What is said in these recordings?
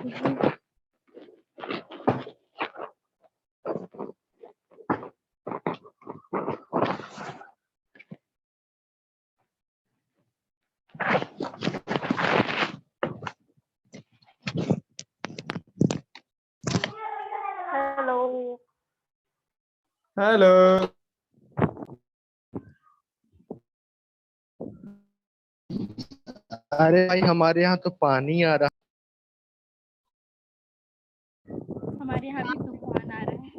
Hello hello. अरे भाई हमारे यहाँ तो पानी आ रहा। हमारे यहाँ भी तूफान आ रहा है।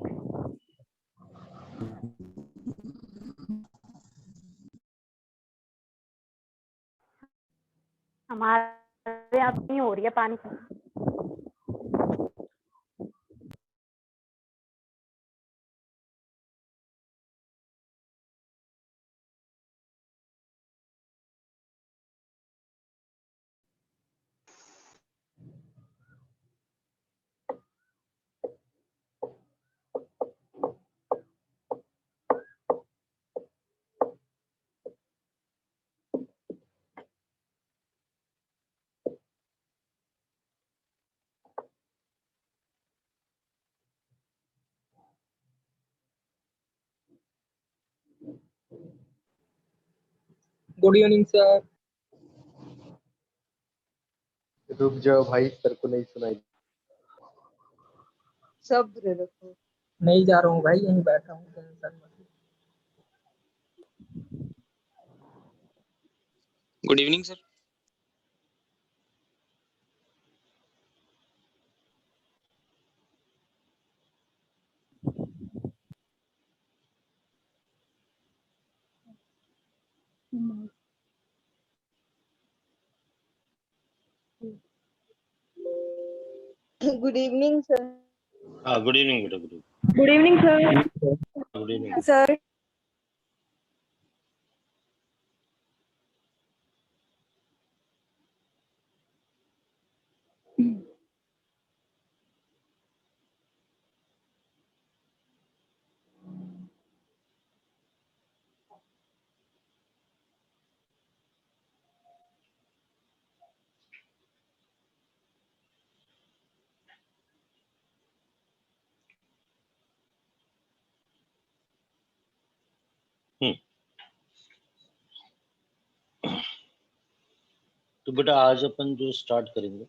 हमारे यहाँ नहीं हो रही है पानी की। Good evening sir. रुक जाओ भाई, सर को नहीं सुनाई। सब्र रखो। नहीं जा रहा हूँ भाई, यहीं बैठा हूँ। टेंशन मत लो। Good evening sir. Good evening sir. Good evening बेटा, good evening. Good evening sir. Good evening sir तो बेटा आज अपन जो स्टार्ट करेंगे,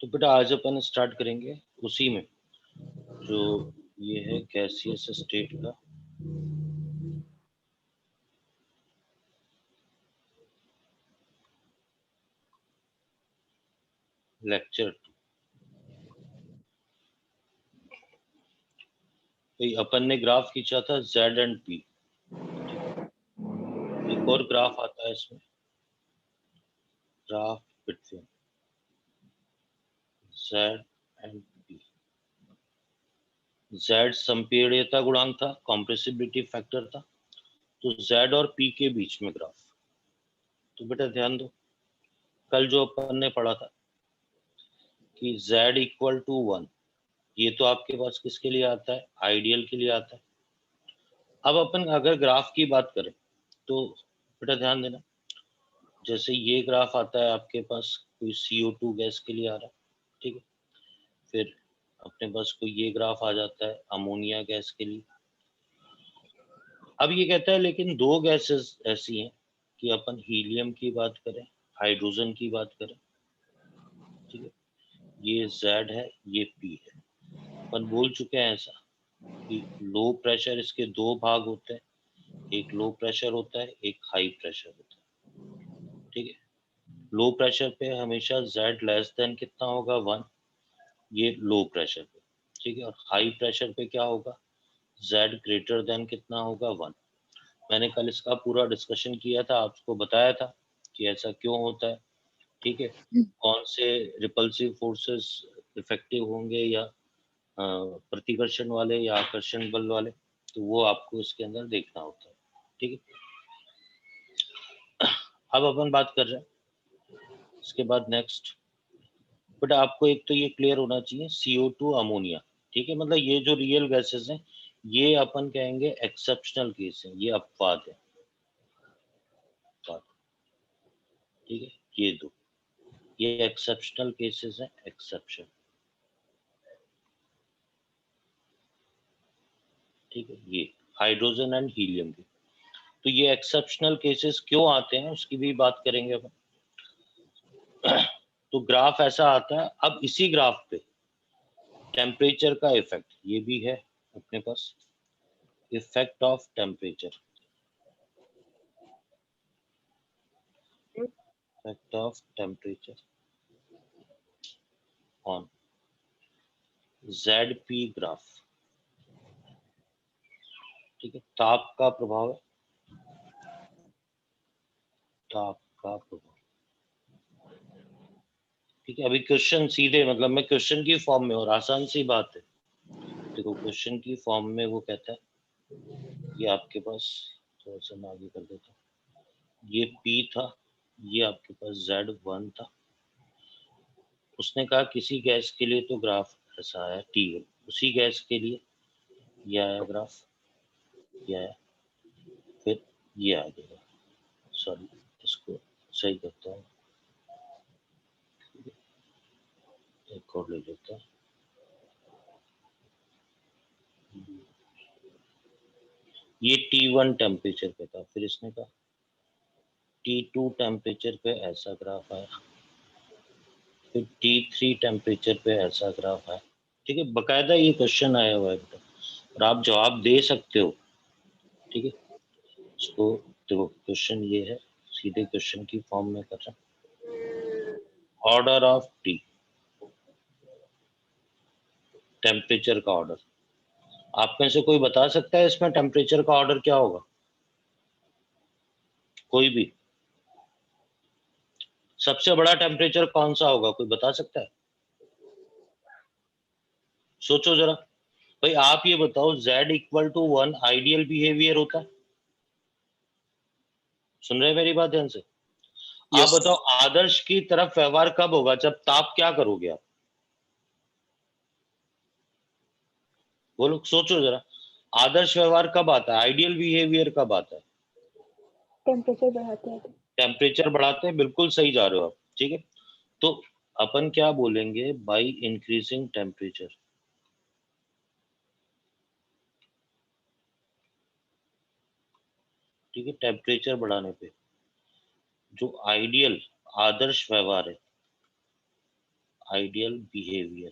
तो बेटा आज अपन स्टार्ट करेंगे उसी में जो ये है गैसियस स्टेट का लेक्चर। तो अपन ने ग्राफ खींचा था Z एंड P। एक और ग्राफ आता है इसमें, graph between Z and P। Z संपीड़ितता गुणांक था, कॉम्प्रेसिबिलिटी फैक्टर था, तो Z और P के बीच में ग्राफ। तो बेटा ध्यान दो, कल जो अपन ने पढ़ा था कि Z इक्वल टू 1, ये तो आपके पास किसके लिए आता है, आइडियल के लिए आता है। अब अपन अगर ग्राफ की बात करें तो बेटा ध्यान देना, जैसे ये ग्राफ आता है आपके पास कोई CO2 गैस के लिए आ रहा है, ठीक है। फिर अपने पास कोई ये ग्राफ आ जाता है अमोनिया गैस के लिए। अब ये कहता है लेकिन दो गैसेस ऐसी हैं कि अपन हीलियम की बात करें, हाइड्रोजन की बात करें, ठीक है, ये Z है, ये P है। अपन बोल चुके हैं ऐसा कि लो प्रेशर इसके दो भाग होते हैं, एक लो प्रेशर होता है, एक हाई प्रेशर होता है, ठीक है। लो प्रेशर पे हमेशा Z लेस देन कितना होगा, 1, ये लो प्रेशर पे, ठीक है। और हाई प्रेशर पे क्या होगा, Z ग्रेटर देन कितना होगा, 1। मैंने कल इसका पूरा डिस्कशन किया था, आपको बताया था कि ऐसा क्यों होता है, ठीक है। कौन से रिपल्सिव फोर्सेस इफेक्टिव होंगे या प्रतिकर्षण वाले या आकर्षण बल वाले, तो वो आपको इसके अंदर देखना होता है, ठीक है। अब अपन बात कर रहे हैं इसके बाद नेक्स्ट, बट आपको एक तो ये क्लियर होना चाहिए CO2 अमोनिया, ठीक है, मतलब ये जो रियल गैसेस हैं ये अपन कहेंगे एक्सेप्शनल केस है, ये अपवाद है, ठीक है, ये दो ये एक्सेप्शनल केसेस हैं, एक्सेप्शन, ठीक है, ये हाइड्रोजन एंड हीलियम के। तो ये एक्सेप्शनल केसेस क्यों आते हैं उसकी भी बात करेंगे अपन। तो ग्राफ ऐसा आता है, अब इसी ग्राफ पे टेम्परेचर का इफेक्ट ये भी है अपने पास, effect of temperature, effect of temperature on ZP graph, ठीक है, ताप का प्रभाव है, ताप का प्रभाव, ठीक है। अभी क्वेश्चन सीधे मतलब मैं क्वेश्चन की फॉर्म में, और आसान सी बात है, देखो क्वेश्चन की फॉर्म में वो कहता है, ये आपके पास थोड़ा सा मैं आगे कर देता हूँ, ये P था, ये आपके पास Z1 था, उसने कहा किसी गैस के लिए तो ग्राफ ऐसा आया T1, उसी गैस के लिए ये आया ग्राफ, ये आया, फिर ये आ गया, सॉरी इसको सही करता हूँ, एक और ले लेता हूँ, ये T1 टेम्परेचर पे था, फिर इसने कहा T2 टेम्परेचर पे ऐसा ग्राफ आया, फिर T3 टेम्परेचर पे ऐसा ग्राफ आया, ठीक है, बकायदा ये क्वेश्चन आया हुआ है बेटा, और आप जवाब दे सकते हो, ठीक है। इसको देखो क्वेश्चन ये है, सीधे क्वेश्चन की फॉर्म में कर रहे हैं, ऑर्डर ऑफ टी, टेम्परेचर का ऑर्डर, आप में से कोई बता सकता है इसमें टेम्परेचर का ऑर्डर क्या होगा? कोई भी, सबसे बड़ा टेम्परेचर कौन सा होगा, कोई बता सकता है? सोचो जरा भाई, आप ये बताओ Z=1 आइडियल बिहेवियर होता है, सुन रहे हैं मेरी बात ध्यान से? आप बताओ आदर्श की तरफ व्यवहार कब होगा, जब ताप क्या करोगे आप, बोलो सोचो जरा, आदर्श व्यवहार कब आता है, आइडियल बिहेवियर कब आता है? टेम्परेचर बढ़ाते हैं तो। टेम्परेचर बढ़ाते हैं, बिल्कुल सही जा रहे हो आप, ठीक है। तो अपन क्या बोलेंगे, बाई इंक्रीजिंग टेम्परेचर, ठीक है, टेम्परेचर बढ़ाने पे जो आइडियल आदर्श व्यवहार है, आइडियल बिहेवियर,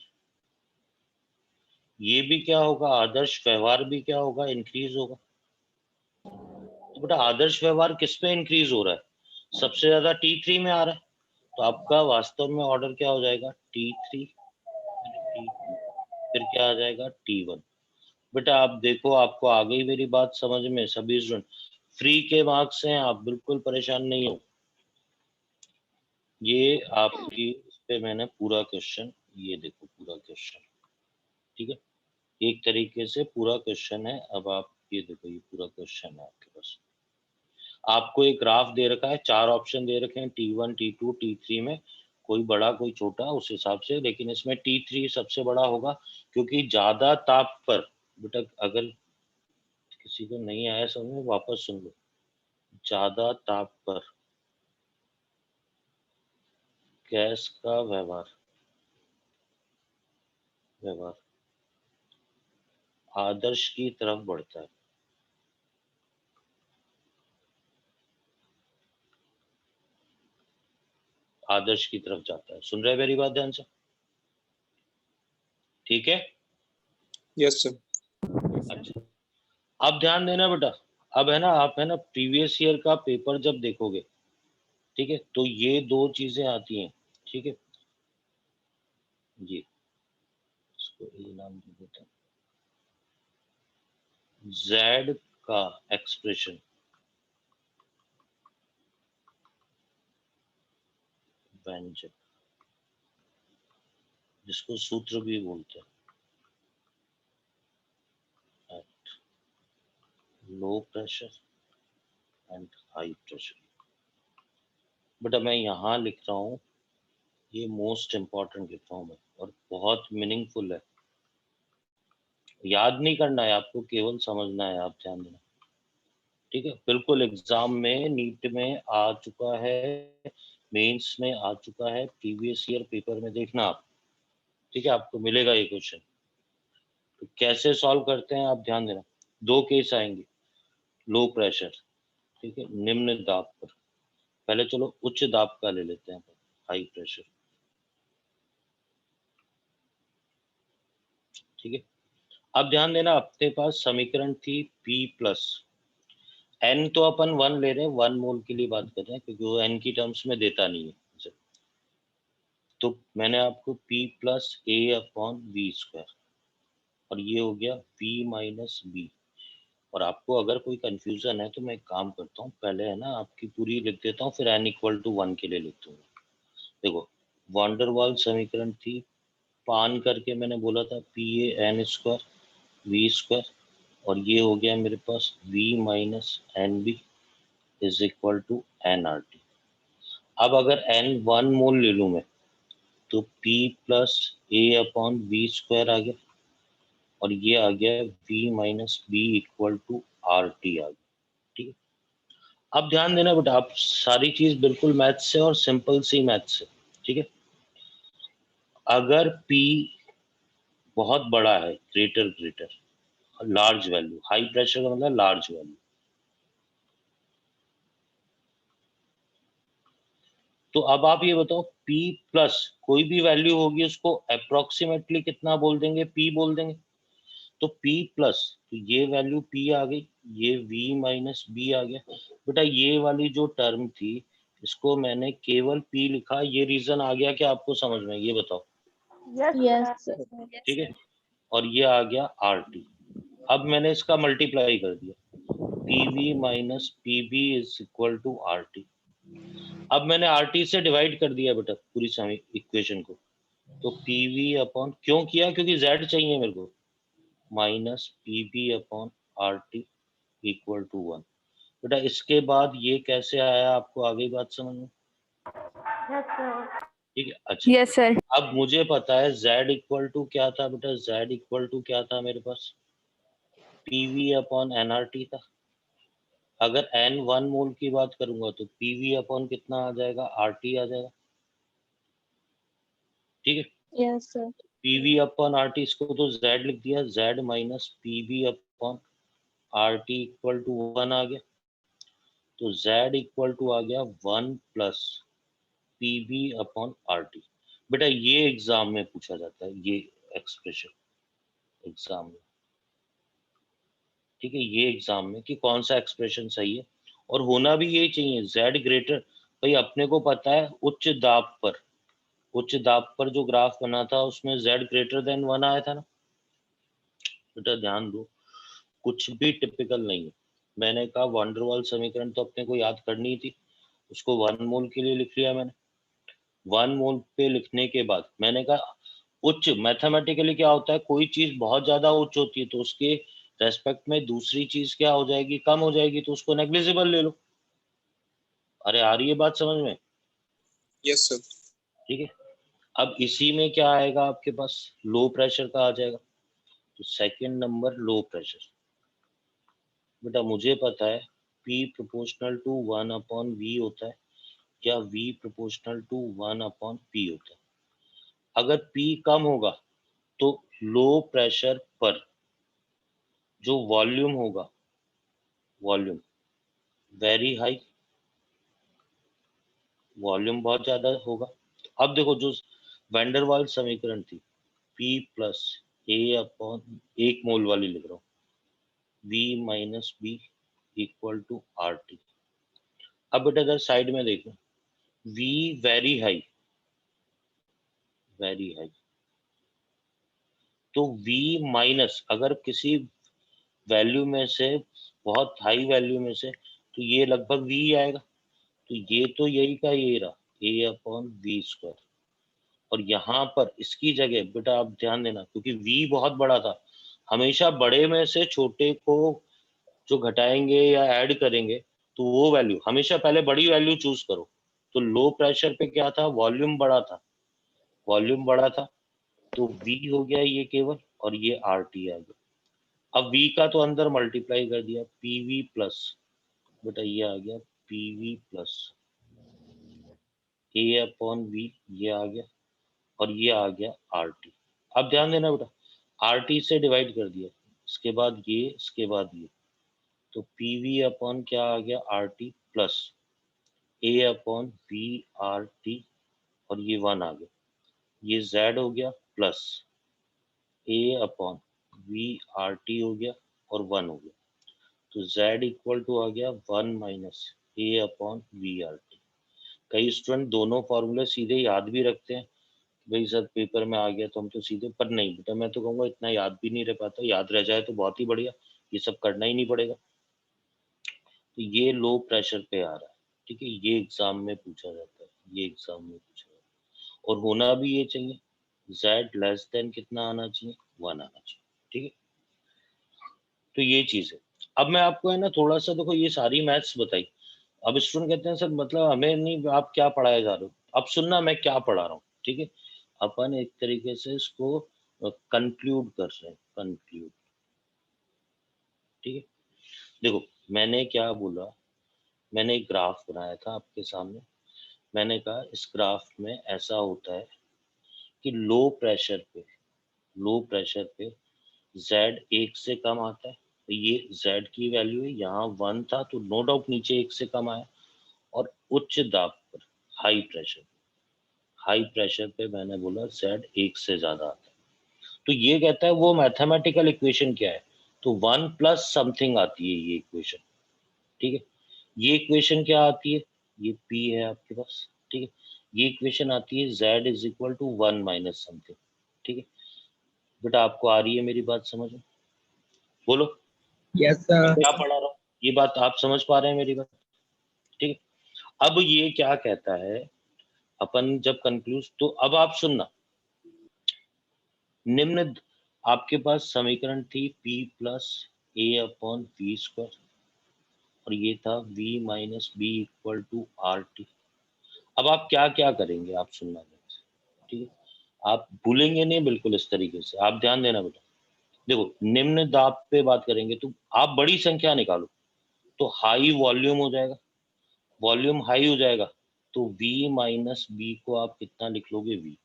ये भी क्या होगा, आदर्श व्यवहार भी क्या होगा, इंक्रीज होगा। तो बेटा आदर्श व्यवहार किस पे इंक्रीज हो रहा है, सबसे ज्यादा T3 में आ रहा है, तो आपका वास्तव में ऑर्डर क्या हो जाएगा, T3, T2, फिर क्या आ जाएगा T1। बेटा आप देखो, आपको आ गई मेरी बात समझ में, सभी स्टूडेंट फ्री के मार्क्स हैं, आप बिल्कुल परेशान नहीं हो, ये आपकी इस पे मैंने पूरा क्वेश्चन, ये देखो पूरा क्वेश्चन, ठीक है, एक तरीके से पूरा क्वेश्चन है। अब आप ये देखो, ये पूरा क्वेश्चन है आपके पास, आपको एक ग्राफ दे रखा है, 4 ऑप्शन दे रखे हैं, T1 T2 T3 में, कोई बड़ा कोई छोटा उस हिसाब से, लेकिन इसमें T3 सबसे बड़ा होगा, क्योंकि ज्यादा ताप पर, बेटा अगर किसी को नहीं आया समझ में वापस सुन लो, ज्यादा ताप पर गैस का व्यवहार व्यवहार आदर्श की तरफ बढ़ता है, आदर्श की तरफ जाता है, सुन रहे हैं मेरी बात ध्यान से, ठीक है? Yes sir. अच्छा, अब ध्यान देना बेटा, अब है ना, आप है ना प्रीवियस ईयर का पेपर जब देखोगे, ठीक है, तो ये दो चीजें आती हैं, ठीक है, ये इसको ये नाम दे देते हैं, Z का एक्सप्रेशन, व्यंजक, जिसको सूत्र भी बोलते हैं, at low pressure and high pressure, बेटा मैं यहाँ लिख रहा हूँ, ये मोस्ट इम्पॉर्टेंट लिख रहा हूँ मैं, और बहुत मीनिंगफुल है। याद नहीं करना है आपको, केवल समझना है, आप ध्यान देना, ठीक है। बिल्कुल एग्जाम में, नीट में आ चुका है, मेंस में आ चुका है, प्रीवियस ईयर पेपर में देखना आप, ठीक है, आपको मिलेगा ये क्वेश्चन। तो कैसे सॉल्व करते हैं आप ध्यान देना। दो केस आएंगे, लो प्रेशर, ठीक है, निम्न दाब पर। पहले चलो उच्च दाब का ले लेते हैं, हाई प्रेशर, ठीक है। अब ध्यान देना, अपने पास समीकरण थी P प्लस N, तो अपन 1 ले रहे हैं, 1 मोल के लिए बात कर रहे हैं, क्योंकि वो N की टर्म्स में देता नहीं है। तो मैंने आपको P plus A upon V square, और ये हो गया V माइनस B। और आपको अगर कोई कंफ्यूजन है तो मैं एक काम करता हूँ, पहले है ना आपकी पूरी लिख देता हूँ, फिर n इक्वल टू 1 के लिए लिखता हूँ। देखो वॉन्डरवाल समीकरण थी, पान करके मैंने बोला था PA n square V square, और ये हो गया मेरे पास V minus NB is equal to nRT। अब अगर n 1 मोल ले लूँ मैं, तो P plus A upon V square आ गया, और ये आ गया V minus B equal to RT आ गया, ठीक है। अब ध्यान देना बेटा, आप सारी चीज बिल्कुल मैथ से और सिंपल सी मैथ से, ठीक है। अगर P बहुत बड़ा है, greater greater, large value, high pressure का मतलब लार्ज वैल्यू, तो अब आप ये बताओ P प्लस कोई भी वैल्यू होगी उसको अप्रोक्सीमेटली कितना बोल देंगे, P बोल देंगे। तो P प्लस, तो ये वैल्यू P आ गई, ये V माइनस B आ गया। बेटा ये वाली जो टर्म थी, इसको मैंने केवल P लिखा, ये रीजन आ गया क्या आपको समझ में, ये बताओ। यस ठीक है, और ये आ गया RT। अब मैंने इसका मल्टीप्लाई कर दिया, PV minus PB is equal to RT। अब मैंने RT से डिवाइड कर दिया बेटा पूरी इक्वेशन को, तो PV अपॉन, क्यों किया, क्योंकि Z चाहिए मेरे को, minus PB upon RT equal to 1। बेटा इसके बाद ये कैसे आया, आपको आगे बात समझ में, ठीक है। अच्छा यस सर। अब मुझे पता है Z इक्वल टू क्या था बेटा, Z इक्वल टू क्या था मेरे पास, PV अपॉन nRT था। अगर n 1 मोल की बात करूंगा तो PV अपॉन कितना आ जाएगा, RT आ जाएगा, ठीक है। Yes sir. PV upon RT, इसको तो Z लिख दिया, Z minus PV upon RT equal to 1 आ गया, तो Z इक्वल टू आ गया 1 प्लस PV अपॉन RT। बेटा ये एग्जाम में पूछा जाता है, ये एक्सप्रेशन एग्जाम में, ठीक है, ये एग्जाम में कि कौन सा एक्सप्रेशन सही है, और होना भी यही चाहिए, Z ग्रेटर। भाई अपने को पता है उच्च दाब पर, उच्च दाब पर जो ग्राफ बना था उसमें Z ग्रेटर देन 1 आया था ना। बेटा ध्यान दो, कुछ भी टिपिकल नहीं है। मैंने कहा वॉन्डरवाल समीकरण तो अपने को याद करनी थी, उसको 1 मोल के लिए लिख लिया मैंने। 1 मोल पे लिखने के बाद मैंने कहा उच्च, मैथमेटिकली क्या होता है, कोई चीज बहुत ज्यादा उच्च होती है तो उसके रेस्पेक्ट में दूसरी चीज क्या हो जाएगी, कम हो जाएगी, तो उसको नेग्लिजिबल ले लो। अरे आ रही है बात समझ में, Yes, sir. ठीक है। अब इसी में क्या आएगा आपके पास, लो प्रेशर का आ जाएगा, तो सेकंड नंबर लो प्रेशर। बेटा मुझे पता है P proportional to 1 upon V होता है, या V proportional to 1 upon P होता है। अगर P कम होगा तो लो प्रेशर पर जो वॉल्यूम होगा, वॉल्यूम वेरी हाई, वॉल्यूम बहुत ज्यादा होगा। अब देखो जो वैंडरवाल समीकरण थी, P plus A upon 1 mole वाली लिख रहा हूँ, V minus B equal to RT। अब बेटा इधर साइड में देखो, V very high, very high, तो V माइनस, अगर किसी वैल्यू में से, बहुत हाई वैल्यू में से, तो ये लगभग V आएगा, तो ये तो यही का ये रहा, A अपॉन V स्क्वायर। और यहाँ पर इसकी जगह बेटा आप ध्यान देना, क्योंकि V बहुत बड़ा था, हमेशा बड़े में से छोटे को जो घटाएंगे या ऐड करेंगे, तो वो वैल्यू हमेशा पहले बड़ी वैल्यू चूज करो, तो लो प्रेशर पे क्या था, वॉल्यूम बड़ा था, वॉल्यूम बड़ा था, तो V हो गया ये केवल, और ये RT आ गया। अब V का तो अंदर मल्टीप्लाई कर दिया, PV प्लस, बेटा ये आ गया PV plus A upon V, ये आ गया, और ये आ गया RT। अब ध्यान देना बेटा, RT से डिवाइड कर दिया, इसके बाद ये, इसके बाद ये, तो PV अपॉन क्या आ गया, RT plus A upon VRT, और ये 1 आ गया, ये Z हो गया प्लस A अपॉन VRT हो गया, और 1 हो गया, तो Z इक्वल टू आ गया 1 माइनस A अपॉन VRT। कई स्टूडेंट दोनों फॉर्मूले सीधे याद भी रखते हैं, भाई सर पेपर में आ गया तो हम तो सीधे, पर नहीं बेटा, मैं तो कहूँगा इतना याद भी नहीं रह पाता, याद रह जाए तो बहुत ही बढ़िया, ये सब करना ही नहीं पड़ेगा। तो ये लो प्रेशर पे आ रहा है, ठीक है, ये एग्जाम में पूछा जाता है, ये एग्जाम में पूछा जाता है, और होना भी ये चाहिए, Z लेस देन कितना आना चाहिए, 1 आना चाहिए, ठीक है। तो ये चीज है। अब मैं आपको है ना थोड़ा सा, देखो ये सारी मैथ्स बताई, अब स्टूडेंट कहते हैं सर मतलब हमें नहीं, आप क्या पढ़ाया जा रहे हो, अब सुनना मैं क्या पढ़ा रहा हूँ, ठीक है। अपन एक तरीके से इसको कंक्लूड कर रहे हैं, कंक्लूड, ठीक है। देखो मैंने क्या बोला, मैंने एक ग्राफ बनाया था आपके सामने, मैंने कहा इस ग्राफ में ऐसा होता है कि लो प्रेशर पे Z 1 से कम आता है, तो ये Z की वैल्यू है, यहाँ 1 था तो नो डाउट नीचे 1 से कम आया, और उच्च दाब पर हाई प्रेशर पे मैंने बोला Z 1 से ज्यादा आता है। तो ये कहता है वो मैथमेटिकल इक्वेशन क्या है, तो 1 प्लस समथिंग आती है ये इक्वेशन, ठीक है। ये इक्वेशन क्या आती है, ये P है आपके पास, ठीक है। ये इक्वेशन आती है Z is equal to 1 minus something, ठीक है। बेटा आपको आ रही है मेरी बात समझ में, बोलो यस मैं सर। क्या पढ़ा रहा हूँ, ये बात आप समझ पा रहे हैं मेरी बात, ठीक है। अब ये क्या कहता है, अपन जब कंक्लूड, तो अब आप सुनना, निम्न आपके पास समीकरण थी P plus A upon V square, और ये था V minus B equal to RT। अब आप क्या क्या करेंगे, आप सुनना, ठीक है, आप भूलेंगे नहीं बिल्कुल इस तरीके से, आप ध्यान देना बेटा। देखो निम्न दाब पे बात करेंगे तो आप बड़ी संख्या निकालो, तो हाई वॉल्यूम हो जाएगा, वॉल्यूम हाई हो जाएगा, तो V माइनस बी को आप कितना लिख लोगे, V,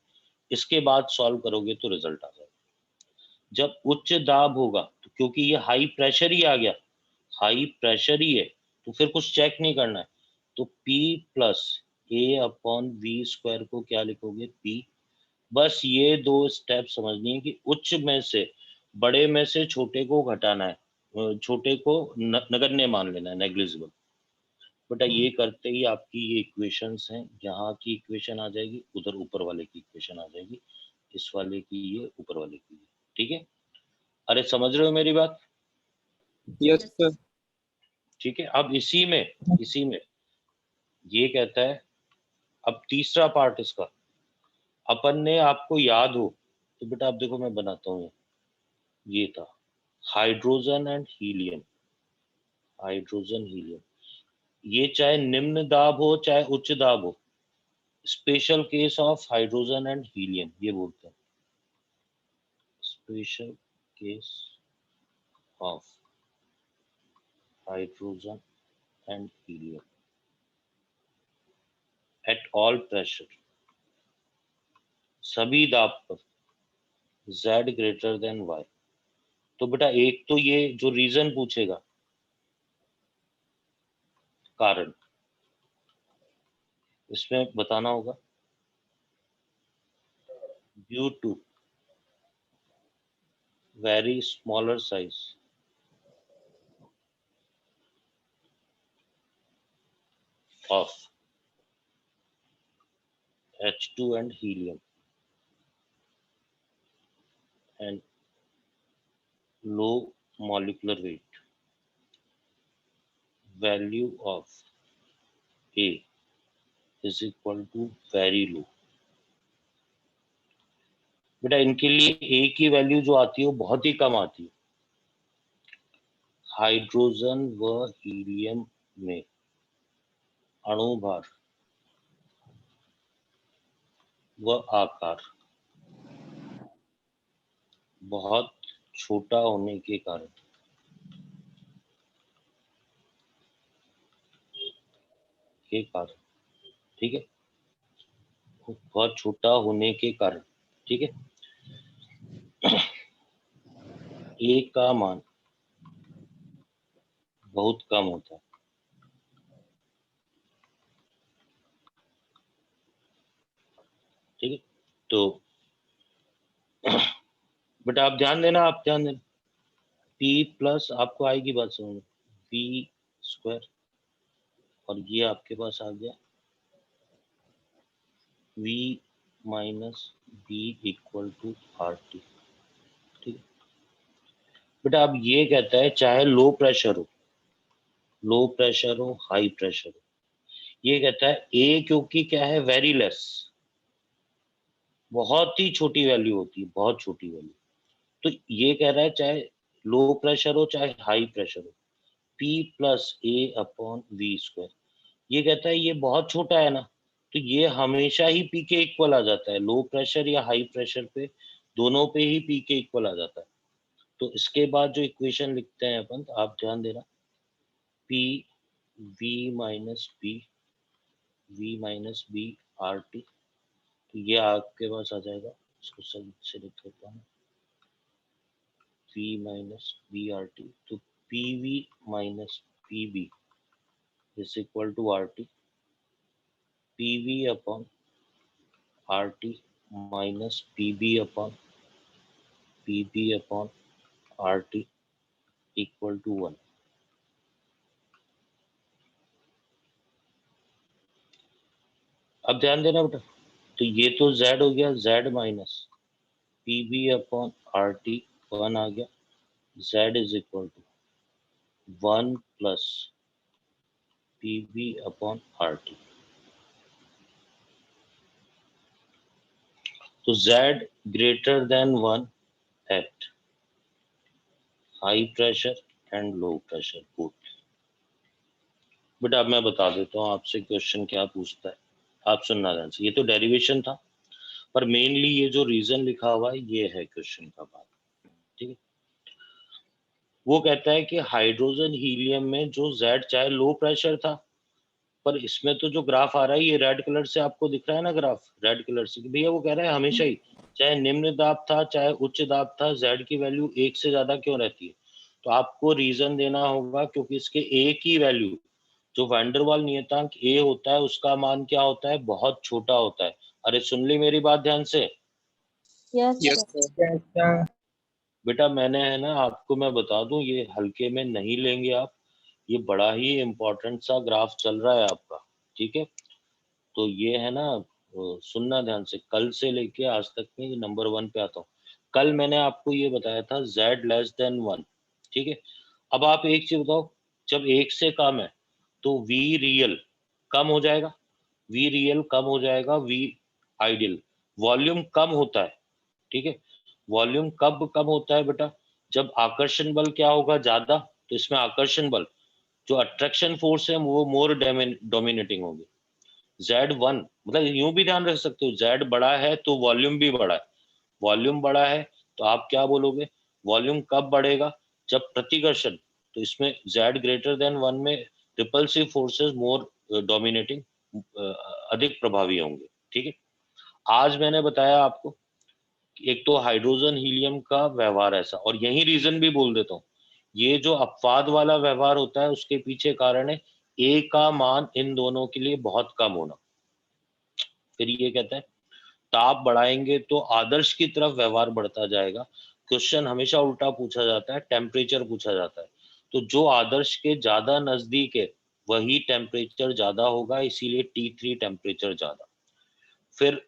इसके बाद सॉल्व करोगे तो रिजल्ट आ जाएगा। जब उच्च दाब होगा, तो क्योंकि ये हाई प्रेशर ही आ गया, हाई प्रेशर ही है, तो फिर कुछ चेक नहीं करना है, तो P plus A upon V square को क्या लिखोगे, P। बस ये दो स्टेप समझनी है कि उच्च में से, बड़े में से छोटे को घटाना है, छोटे को नगण्य मान लेना है, नेग्लिजिबल। बेटा ये करते ही आपकी ये इक्वेशंस हैं, यहाँ की इक्वेशन आ जाएगी, उधर ऊपर वाले की इक्वेशन आ जाएगी, इस वाले की ये, ऊपर वाले की ये, ठीक है। अरे समझ रहे हो मेरी बात, यस सर। ठीक है। अब इसी में ये कहता है, अब तीसरा पार्ट इसका, अपन ने, आपको याद हो तो बेटा आप देखो मैं बनाता हूँ, ये था hydrogen and helium, hydrogen helium, ये चाहे निम्न दाब हो चाहे उच्च दाब हो, special case of hydrogen and helium ये बोलते हैं, special case of hydrogen and helium at all pressure, सभी दाब पर, Z ग्रेटर देन Y। तो बेटा एक तो ये जो रीजन पूछेगा, कारण इसमें बताना होगा, due to very smaller size of H2 and helium and low molecular weight, value of A is equal to very low। बेटा इनके लिए A की वैल्यू जो आती है वो बहुत ही कम आती है, हाइड्रोजन व हीलियम में अणु भार व आकार बहुत छोटा होने के कारण ठीक है, बहुत छोटा होने के कारण, ठीक है, ए का मान बहुत कम होता है। ठीक है, तो बेटा आप ध्यान देना, p प्लस आपको आएगी बात समझ में, v स्क्वायर और ये आपके पास आ गया v minus B equal to R T. ठीक है बेटा, अब ये कहता है चाहे लो प्रेशर हो हाई प्रेशर हो, ये कहता है ए क्योंकि क्या है वेरी लेस, बहुत ही छोटी वैल्यू होती है, बहुत छोटी वैल्यू, तो ये कह रहा है चाहे लो प्रेशर हो चाहे हाई प्रेशर हो, P plus A upon V square, ये कहता है ये बहुत छोटा है ना, तो ये हमेशा ही P के इक्वल आ जाता है, लो प्रेशर या हाई प्रेशर पे दोनों पे ही P के इक्वल आ जाता है। तो इसके बाद जो इक्वेशन लिखते हैं अपन, तो आप ध्यान देना, P V minus B R T, तो ये आपके पास आ जाएगा, इसको सही से लिख देता हूँ, V minus B R T, तो P V minus P B is equal to R T, P V upon R T minus P B upon R T equal to 1। अब ध्यान देना बेटा, तो ये तो z हो गया, z minus P B upon R T 1 आ गया, z is equal to 1 plus P B upon R T. तो z greater than 1 at high pressure and low pressure both. बेटा अब मैं बता देता हूँ आपसे क्वेश्चन क्या पूछता है, आप सुनना ध्यान से, ये तो डेरिवेशन था पर मेनली ये जो रीजन लिखा हुआ है ये है क्वेश्चन का बात। ठीक है, वो कहता है कि हाइड्रोजन हीलियम में जो Z चाहे लो प्रेशर था, पर इसमें तो जो ग्राफ आ रहा है ये रेड कलर से आपको दिख रहा है ना, ग्राफ रेड कलर से, भैया वो कह रहा है हमेशा ही चाहे निम्न दाब था चाहे उच्च दाब था, Z की वैल्यू 1 से ज्यादा क्यों रहती है, तो आपको रीजन देना होगा क्योंकि इसके A की वैल्यू, जो वैंडरवाल नियतांक A होता है उसका मान क्या होता है, बहुत छोटा होता है। अरे सुन ली मेरी बात ध्यान से, यस सर। बेटा मैंने है ना आपको मैं बता दूं, ये हल्के में नहीं लेंगे आप, ये बड़ा ही इम्पोर्टेंट सा ग्राफ चल रहा है आपका। ठीक है, तो ये है ना, सुनना ध्यान से, कल से लेके आज तक में नंबर 1 पे आता हूँ। कल मैंने आपको ये बताया था Z लेस देन 1। ठीक है, अब आप एक चीज बताओ, जब 1 से कम है तो V रियल कम हो जाएगा, V आइडियल, वॉल्यूम कम होता है। ठीक है, वॉल्यूम कब कम होता है बेटा, जब आकर्षण बल क्या होगा ज्यादा, तो इसमें आकर्षण बल जो अट्रैक्शन फोर्स है वो मोर डोमिनेटिंग होगी। Z1 मतलब यूं भी ध्यान रख सकते हो, Z बड़ा है तो वॉल्यूम भी बड़ा है, वॉल्यूम बड़ा है तो आप क्या बोलोगे, वॉल्यूम कब बढ़ेगा, जब प्रतिकर्षण, तो इसमें Z ग्रेटर देन 1 में रिपल्सिव फोर्सेस मोर डोमिनेटिंग, अधिक प्रभावी होंगे। ठीक है, आज मैंने बताया आपको एक तो हाइड्रोजन हीलियम का व्यवहार ऐसा, और यही रीजन भी बोल देता हूँ, ये जो अपवाद वाला व्यवहार होता है उसके पीछे कारण है ए का मान इन दोनों के लिए बहुत कम होना। फिर ये कहता है ताप बढ़ाएंगे तो आदर्श की तरफ व्यवहार बढ़ता जाएगा, क्वेश्चन हमेशा उल्टा पूछा जाता है, टेम्परेचर पूछा जाता है, तो जो आदर्श के ज्यादा नजदीक है वही टेम्परेचर ज्यादा होगा, इसीलिए T3 टेम्परेचर ज्यादा। फिर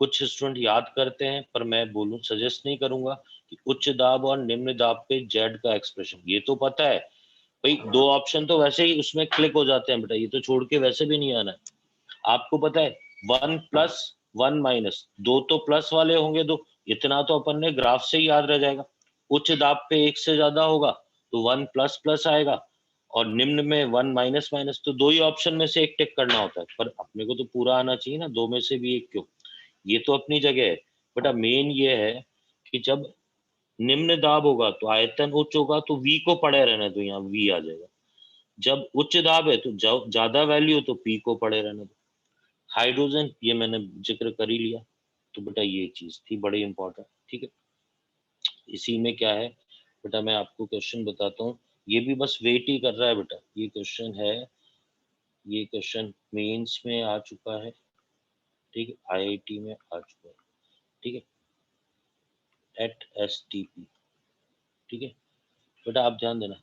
कुछ स्टूडेंट याद करते हैं, पर मैं बोलूं सजेस्ट नहीं करूंगा कि उच्च दाब और निम्न दाब पे जेड का एक्सप्रेशन, ये तो पता है भाई, 2 ऑप्शन तो वैसे ही उसमें क्लिक हो जाते हैं बेटा, ये तो छोड़ के वैसे भी नहीं आना है। आपको पता है 1 प्लस 1 माइनस, 2 तो प्लस वाले होंगे, 2 इतना तो अपन ने ग्राफ से ही याद रह जाएगा, उच्च दाब पे 1 से ज्यादा होगा तो 1 प्लस प्लस आएगा, और निम्न में 1 माइनस माइनस, तो 2 ही ऑप्शन में से एक टिक करना होता है, पर अपने को तो पूरा आना चाहिए ना, 2 में से भी एक क्यों। ये तो अपनी जगह है, बट अब मेन ये है कि जब निम्न दाब होगा तो आयतन उच्च होगा, तो V को पड़े रहने दो, यहाँ V आ जाएगा। जब उच्च दाब है तो ज्यादा वैल्यू हो तो P को पड़े रहने दो। हाइड्रोजन ये मैंने जिक्र कर ही लिया, तो बेटा ये चीज थी बड़ी इंपॉर्टेंट, ठीक है। इसी में क्या है बेटा, मैं आपको क्वेश्चन बताता हूँ, ये भी बस वेट ही कर रहा है बेटा। ये क्वेश्चन है, ये क्वेश्चन मेंस में आ चुका है, ठीक है, IIT में आ चुका है, ठीक है, एट STP, ठीक है बेटा, आप ध्यान देना,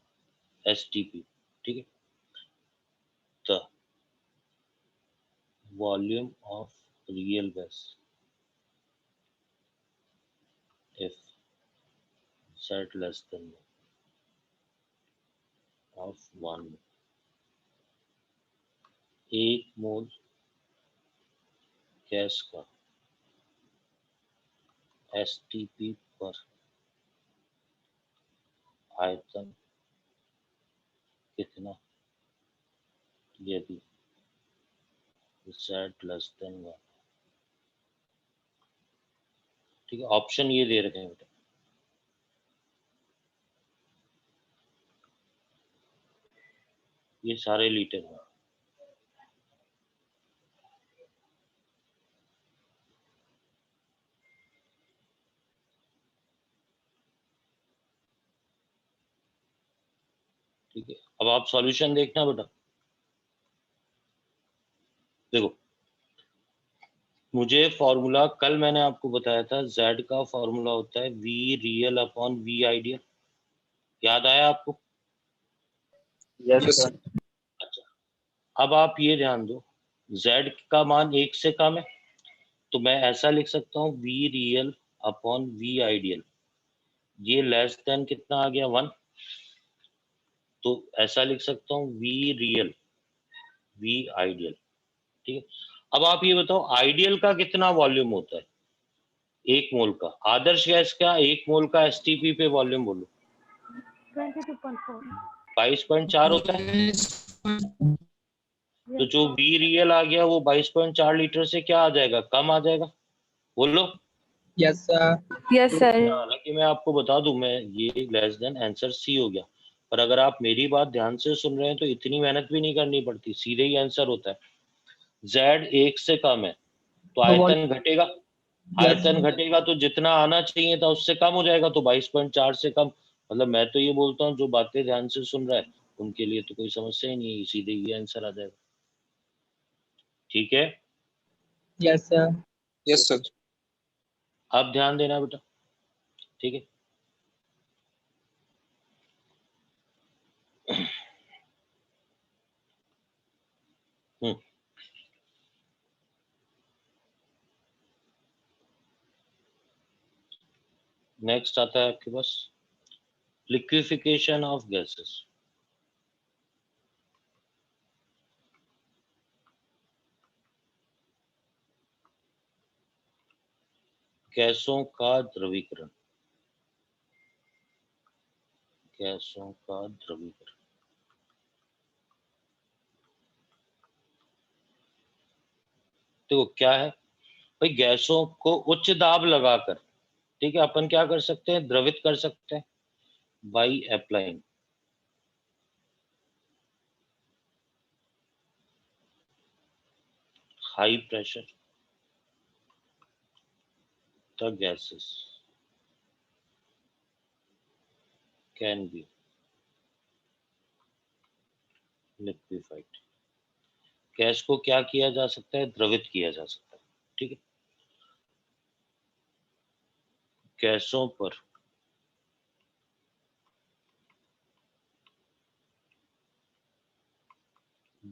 STP, ठीक है। The volume of real gas if Z less than of 1, 1 mole gas का STP पर आयतन कितना यदि Z less than 1, ठीक है। ऑप्शन ये दे रखे हैं बेटा, ये सारे लीटर हैं, ठीक है। अब आप सॉल्यूशन देखना बेटा, देखो मुझे फॉर्मूला कल मैंने आपको बताया था, Z का फॉर्मूला होता है V real upon V ideal, याद आया आपको? Yes sir. अच्छा, अब आप ये ध्यान दो, Z का मान 1 से कम है तो मैं ऐसा लिख सकता हूँ V real upon V ideal, ये लेस देन कितना आ गया 1, तो ऐसा लिख सकता हूँ V रियल V आइडियल, ठीक है। अब आप ये बताओ आइडियल का कितना वॉल्यूम होता है 1 मोल का, आदर्श गैस का 1 मोल का STP पे वॉल्यूम बोलो 22.4। 22.4 होता है, तो जो V रियल आ गया वो 22.4 लीटर से क्या आ जाएगा, कम आ जाएगा, बोलो। Yes sir. Yes sir. हालांकि मैं आपको बता दूं, मैं ये लेस देन आंसर सी हो गया, पर अगर आप मेरी बात ध्यान से सुन रहे हैं तो इतनी मेहनत भी नहीं करनी पड़ती, सीधे ही आंसर होता है। Z 1 से कम है तो आयतन घटेगा, आयतन घटेगा तो जितना आना चाहिए था उससे कम हो जाएगा, तो 22.4 से कम, मतलब मैं तो ये बोलता हूँ जो बातें ध्यान से सुन रहा है उनके लिए तो कोई समस्या ही नहीं है, सीधे ही आंसर आ जाएगा, ठीक है। Yes sir. Yes sir. अब ध्यान देना बेटा, ठीक है। नेक्स्ट आता है आपके पास लिक्विफिकेशन ऑफ गैसेस, गैसों का द्रवीकरण, गैसों का द्रवीकरण, देखो क्या है भाई, गैसों को उच्च दाब लगाकर, ठीक है, अपन क्या कर सकते हैं, द्रवित कर सकते हैं by applying high pressure the gases can be liquefied, gas को क्या किया जा सकता है, द्रवित किया जा सकता है, ठीक है। गैसों पर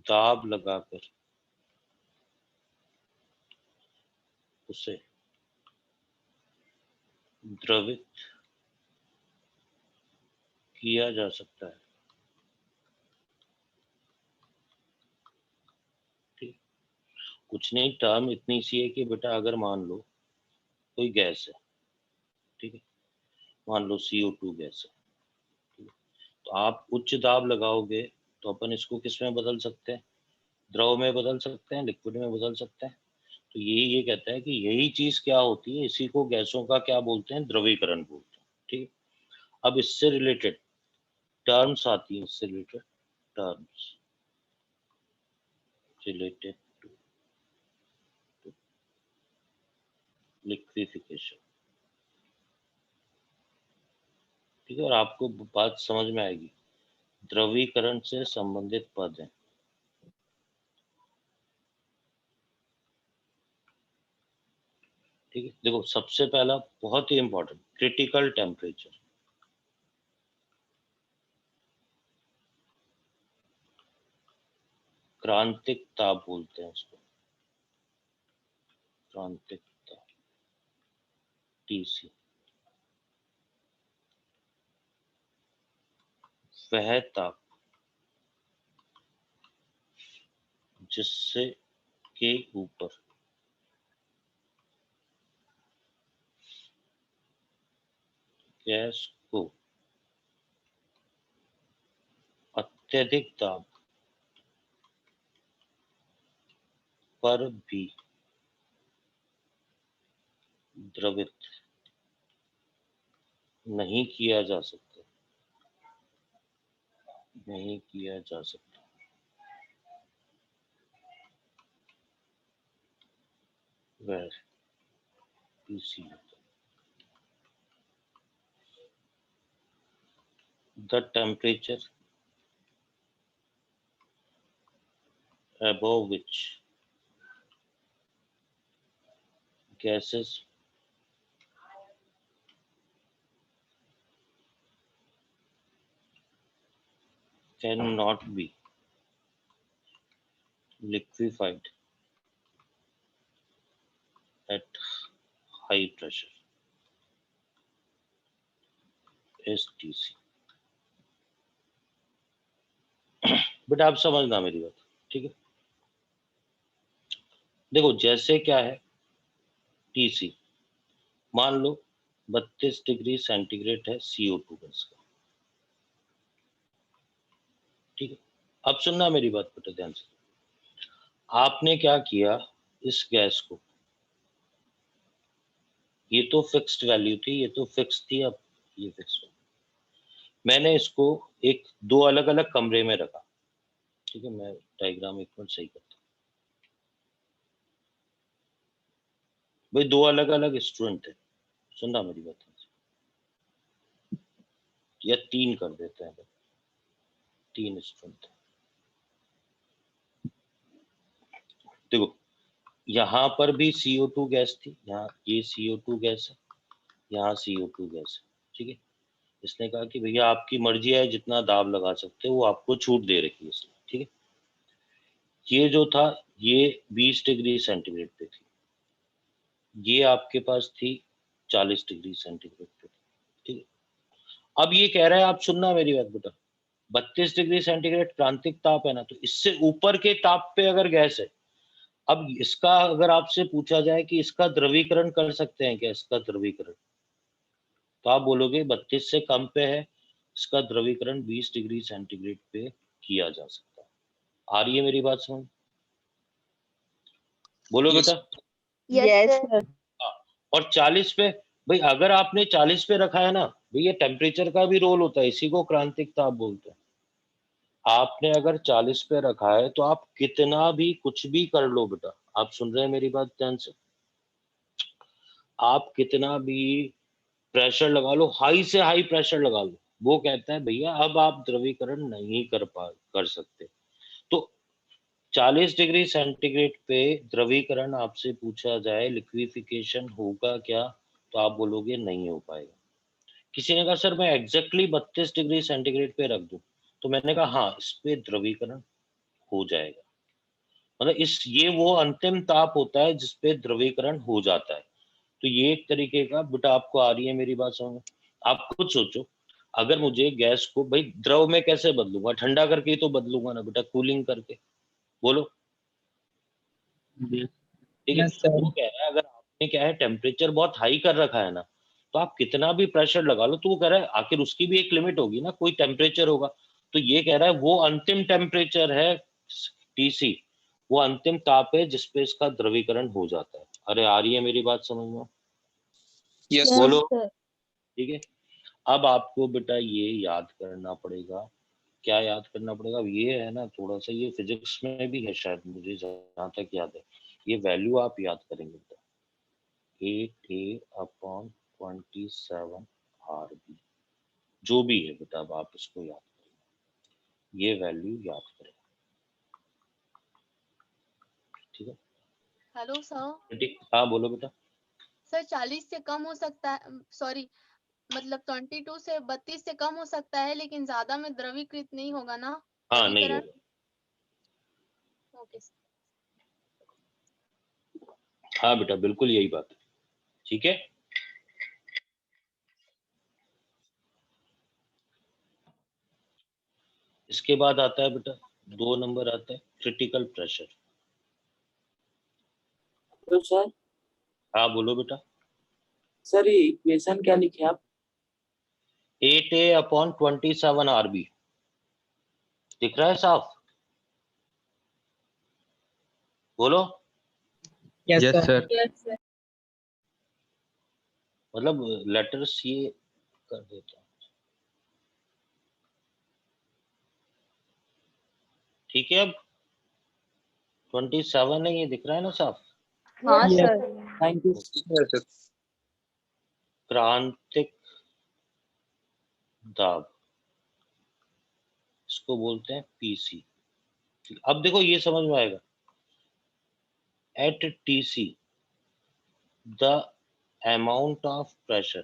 दाब लगाकर उसे द्रवित किया जा सकता है, ठीक। कुछ नहीं, टर्म इतनी सी है कि बेटा अगर मान लो कोई गैस है, ठीक है, मान लो CO2 गैस है, ठीक है, तो आप उच्च दाब लगाओगे तो अपन इसको किस में बदल सकते हैं, द्रव में बदल सकते हैं, लिक्विड में बदल सकते हैं, तो ये कहता है कि यही चीज क्या होती है, इसी को गैसों का क्या बोलते हैं, द्रवीकरण बोलते हैं। ठीक है, अब इससे रिलेटेड टर्म्स आती है, इससे related terms related to liquefaction. ठीक है, और आपको बात समझ में आएगी। द्रवीकरण से संबंधित पद है। ठीक है, देखो सबसे पहला बहुत ही इंपॉर्टेंट, क्रिटिकल टेम्परेचर। क्रांतिक ताप बोलते हैं इसको, क्रांतिक ताप, टीसी। वह ताप जिससे के ऊपर गैस को अत्यधिक दाब पर भी द्रवित नहीं किया जा सकता, नहीं किया जा सकता। वह PC the temperature above which gases cannot be liquefied at high pressure STC। But आप समझना मेरी बात, ठीक है। देखो जैसे क्या है, टीसी मान लो 32 डिग्री सेंटीग्रेड है CO2 गैस का। ठीक है, अब सुनना मेरी बात बेटा ध्यान से। आपने क्या किया, इस गैस को, ये तो फिक्स्ड वैल्यू थी, ये तो फिक्स थी, अब ये फिक्स हो, मैंने इसको एक दो अलग अलग कमरे में रखा। ठीक है, मैं डायग्राम एक मिनट सही करता हूँ भाई। दो अलग अलग स्टूडेंट थे, सुनना मेरी बात, या तीन कर देते हैं, तीन स्टूडेंट थे। देखो यहाँ पर भी CO2 गैस थी, यहाँ ये CO2 गैस है, यहाँ CO2 गैस है। ठीक है, इसने कहा कि भैया आपकी मर्जी है, जितना दाब लगा सकते हो, वो आपको छूट दे रखी है इसने। ठीक है, ये जो था ये 20 डिग्री सेंटीग्रेड पे थी, ये आपके पास थी 40 डिग्री सेंटीग्रेड पे। ठीक है, अब ये कह रहा है, आप सुनना मेरी बात बेटा, 32 डिग्री सेंटीग्रेड क्रांतिक ताप है ना, तो इससे ऊपर के ताप पे अगर गैस है, अब इसका अगर आपसे पूछा जाए कि इसका द्रवीकरण कर सकते हैं क्या, इसका द्रवीकरण, तो आप बोलोगे 32 से कम पे है, इसका द्रवीकरण 20 डिग्री सेंटीग्रेड पे किया जा सकता है। आ रही है मेरी बात समझ? बोलो बेटा। Yes sir. और 40 पे, भाई अगर आपने 40 पे रखा है ना, भैया टेम्परेचर का भी रोल होता है, इसी को क्रांतिक ताप बोलते हैं। आपने अगर 40 पे रखा है तो आप कितना भी कुछ भी कर लो बेटा, आप सुन रहे हैं मेरी बात ध्यान से, आप कितना भी प्रेशर लगा लो, हाई से हाई प्रेशर लगा लो, वो कहता है भैया अब आप द्रवीकरण नहीं कर सकते। तो 40 डिग्री सेंटीग्रेड पे द्रवीकरण आपसे पूछा जाए, लिक्विफिकेशन होगा क्या, तो आप बोलोगे नहीं हो पाएगा। किसी ने कहा सर मैं एग्जैक्टली 32 डिग्री सेंटीग्रेड पे रख दूं, तो मैंने कहा हाँ, इस पे द्रवीकरण हो जाएगा। मतलब ये वो अंतिम ताप होता है जिसपे द्रवीकरण हो जाता है। तो ये एक तरीके का, बेटा आपको आ रही है मेरी बात समझ? आप खुद सोचो, अगर मुझे गैस को भाई द्रव में कैसे बदलूंगा, ठंडा करके ही तो बदलूंगा ना बेटा, कूलिंग करके। बोलो ठीक है। वो कह रहा है अगर आपने क्या है टेम्परेचर बहुत हाई कर रखा है ना, तो आप कितना भी प्रेशर लगा लो, तो वो कह रहा है आखिर उसकी भी एक लिमिट होगी ना, कोई टेम्परेचर होगा। तो ये कह रहा है वो अंतिम टेम्परेचर है टीसी, वो अंतिम ताप है जिसपे इसका द्रवीकरण हो जाता है। अरे आ रही है मेरी बात समझ में? Yes, Yes, sir. बोलो। sir. ठीक है, अब आपको बेटा ये याद करना पड़ेगा। क्या याद करना पड़ेगा? अब ये है ना, थोड़ा सा ये फिजिक्स में भी है शायद, मुझे जहाँ तक याद है। ये वैल्यू आप याद करेंगे बेटा, 8a/27 RB, जो भी है बेटा, अब आप इसको याद करेंगे, ये वैल्यू याद करें। ठीक है, हेलो सर। ठीक, हाँ बोलो बेटा। सर 40 से कम हो सकता है, सॉरी मतलब 22 से 32 से कम हो सकता है, लेकिन ज्यादा में द्रवीकृत नहीं होगा ना? हाँ नहीं द्रवीकरण। होगा। Okay sir. हाँ बेटा बिल्कुल यही बात है। ठीक है, इसके बाद आता है बेटा 2 नंबर आता है क्रिटिकल प्रेशर। तो सर हाँ बोलो बेटा। सर ये इक्वेशन क्या लिखे आप? 8a/27 RB दिख रहा है साफ? बोलो। Yes, Yes, sir. sir. Yes, sir. मतलब लेटर्स ये कर देता हूँ। ठीक है, अब 27 है, ये दिख रहा है ना साफ? हाँ Yes. Sir. Thank you. Yes, sir. क्रांतिक दाब, इसको बोलते हैं पीसी। अब देखो ये समझ में आएगा। At TC the amount of pressure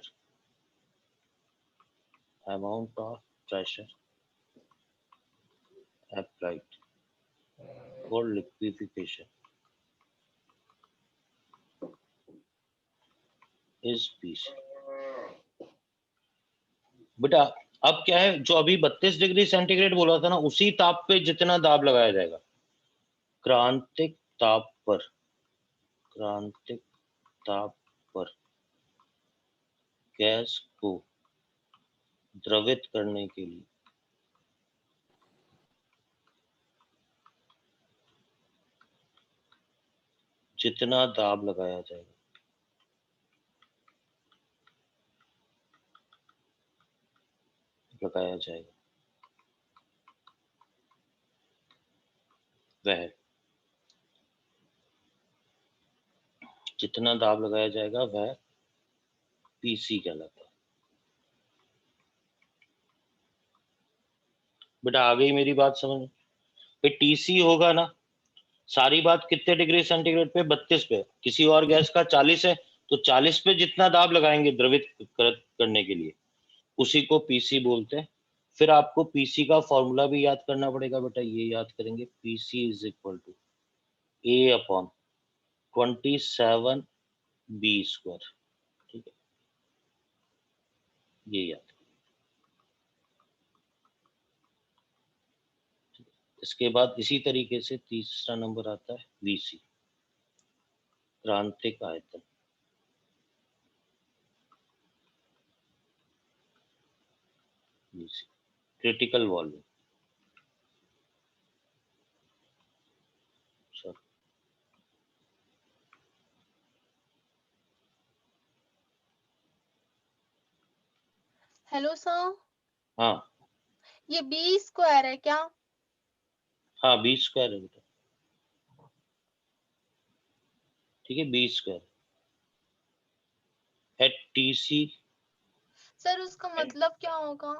applied for liquefaction is PC। बेटा अब क्या है, जो अभी 32 डिग्री सेंटीग्रेड बोला था ना, उसी ताप पे जितना दाब लगाया जाएगा, क्रांतिक ताप पर गैस को द्रवित करने के लिए जितना दाब लगाया जाएगा, वह जितना दाब लगाया जाएगा वह पीसी कहलाता है। बेटा आ गई मेरी बात समझ में? टीसी होगा ना, सारी बात कितने डिग्री सेंटीग्रेड पे? 32 पे। किसी और गैस का 40 है, तो 40 पे जितना दाब लगाएंगे द्रवित करने के लिए, उसी को पीसी बोलते हैं। फिर आपको पीसी का फॉर्मूला भी याद करना पड़ेगा बेटा, ये याद करेंगे, PC is equal to A/27B²। ठीक है, ये याद। इसके बाद इसी तरीके से तीसरा नंबर आता है वीसी, क्रांतिक आयतन। Critical volume, sir hello sir. हाँ ये बी स्क्वायर है क्या? हाँ, B² है बेटा। ठीक है, B² एट टीसी। सर उसका मतलब क्या होगा?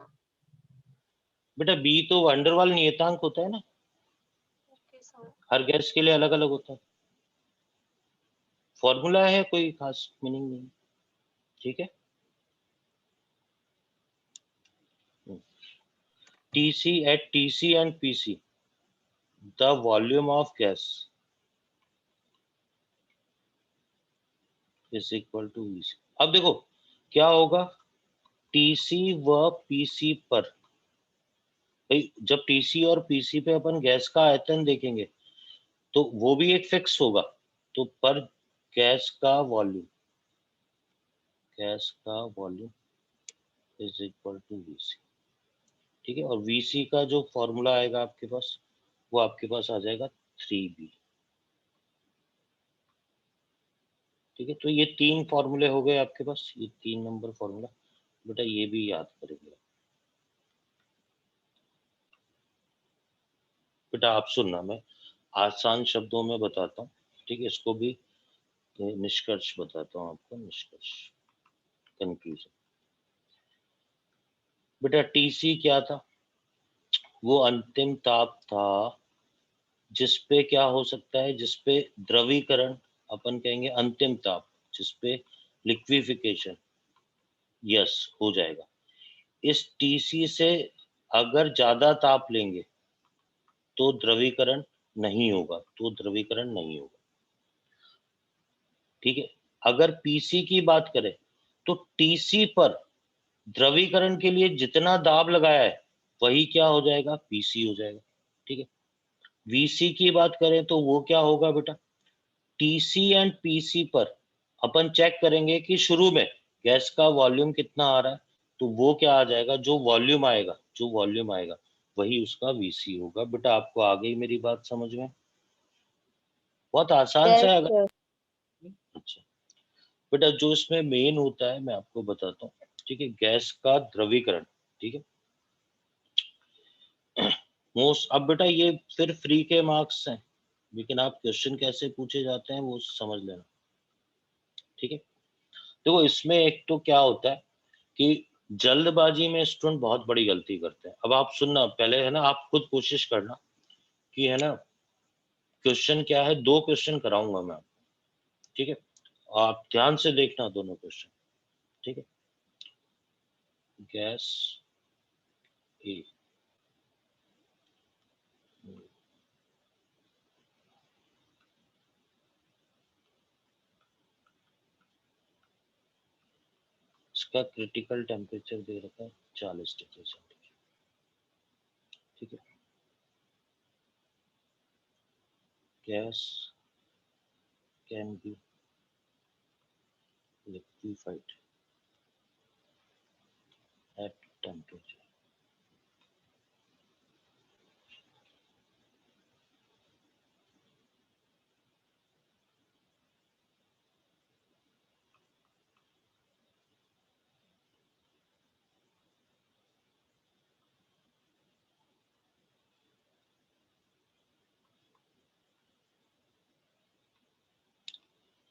बेटा बी तो वंडरवाल नियतांक होता है ना, ओके सर। हर गैस के लिए अलग अलग होता है। फॉर्मूला है, कोई खास मीनिंग नहीं। ठीक है, TC at TC and PC the volume of gas is equal to VC। अब देखो क्या होगा, TC व PC पर, भाई जब TC और PC पे अपन गैस का आयतन देखेंगे तो वो भी एक फिक्स होगा, तो पर गैस का volume is equal to VC। ठीक है, और VC का जो फॉर्मूला आएगा आपके पास, वो आपके पास आ जाएगा 3B। ठीक है, तो ये 3 फॉर्मूले हो गए आपके पास, ये 3 नंबर फॉर्मूला, बेटा ये भी याद करेंगे। बेटा आप सुनना, मैं आसान शब्दों में बताता हूँ, ठीक है, इसको भी निष्कर्ष बताता हूँ आपको, निष्कर्ष, कंक्लूजन। बेटा टीसी क्या था? वो अंतिम ताप था जिसपे क्या हो सकता है, जिसपे द्रवीकरण, अपन कहेंगे अंतिम ताप, जिसपे लिक्विफिकेशन यस हो जाएगा। इस टीसी से अगर ज्यादा ताप लेंगे तो द्रवीकरण नहीं होगा, तो द्रवीकरण नहीं होगा, ठीक है। अगर पीसी की बात करें तो टीसी पर द्रवीकरण के लिए जितना दाब लगाया है वही क्या हो जाएगा, पीसी हो जाएगा, ठीक है। वीसी की बात करें तो वो क्या होगा बेटा, टीसी एंड पीसी पर अपन चेक करेंगे कि शुरू में गैस का वॉल्यूम कितना आ रहा है, तो वो क्या आ जाएगा, जो वॉल्यूम आएगा, जो वॉल्यूम आएगा वही उसका वीसी होगा। बेटा आपको आ गई मेरी बात समझ में? बहुत आसान सा Yes, है अगर। sir. अच्छा बेटा जो इसमें मेन होता है मैं आपको बताता हूँ, ठीक है, गैस का द्रवीकरण, ठीक है। मोस्ट, अब बेटा ये फिर फ्री के मार्क्स हैं, लेकिन आप क्वेश्चन कैसे पूछे जाते हैं वो समझ लेना, ठीक है। देखो इसमें एक तो क्या होता है कि जल्दबाजी में स्टूडेंट बहुत बड़ी गलती करते हैं। अब आप सुनना पहले, है ना, आप खुद कोशिश करना कि, है ना, क्वेश्चन क्या है, 2 क्वेश्चन कराऊंगा मैं आपको, ठीक है, आप ध्यान से देखना दोनों क्वेश्चन, ठीक है। गैस ए, इसका क्रिटिकल टेम्परेचर दे रखा है 40 डिग्री सेंटीग्रेड, ठीक है। Gas can be liquefied at temperature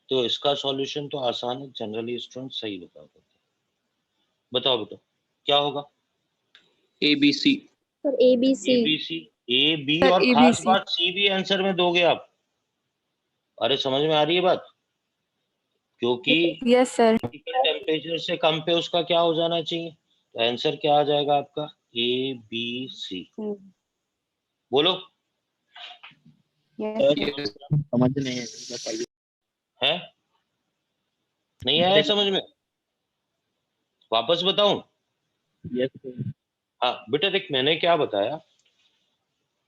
तो इसका सॉल्यूशन तो आसान है, जनरली स्टूडेंट सही बता देते हैं। बताओ बताओ क्या होगा? ABC। Sir ABC। ABC, A B Sir, और खास ABC. बात सी भी आंसर में दोगे आप। अरे समझ में आ रही है बात? क्योंकि Yes, sir. क्रिटिकल टेम्परेचर से कम पे उसका क्या हो जाना चाहिए, तो आंसर क्या आ जाएगा आपका, ए बी सी। बोलो Yes, sir. समझ नहीं बताइए। है, नहीं आया समझ में? वापस बताऊं? यस हाँ बेटा देख, मैंने क्या बताया,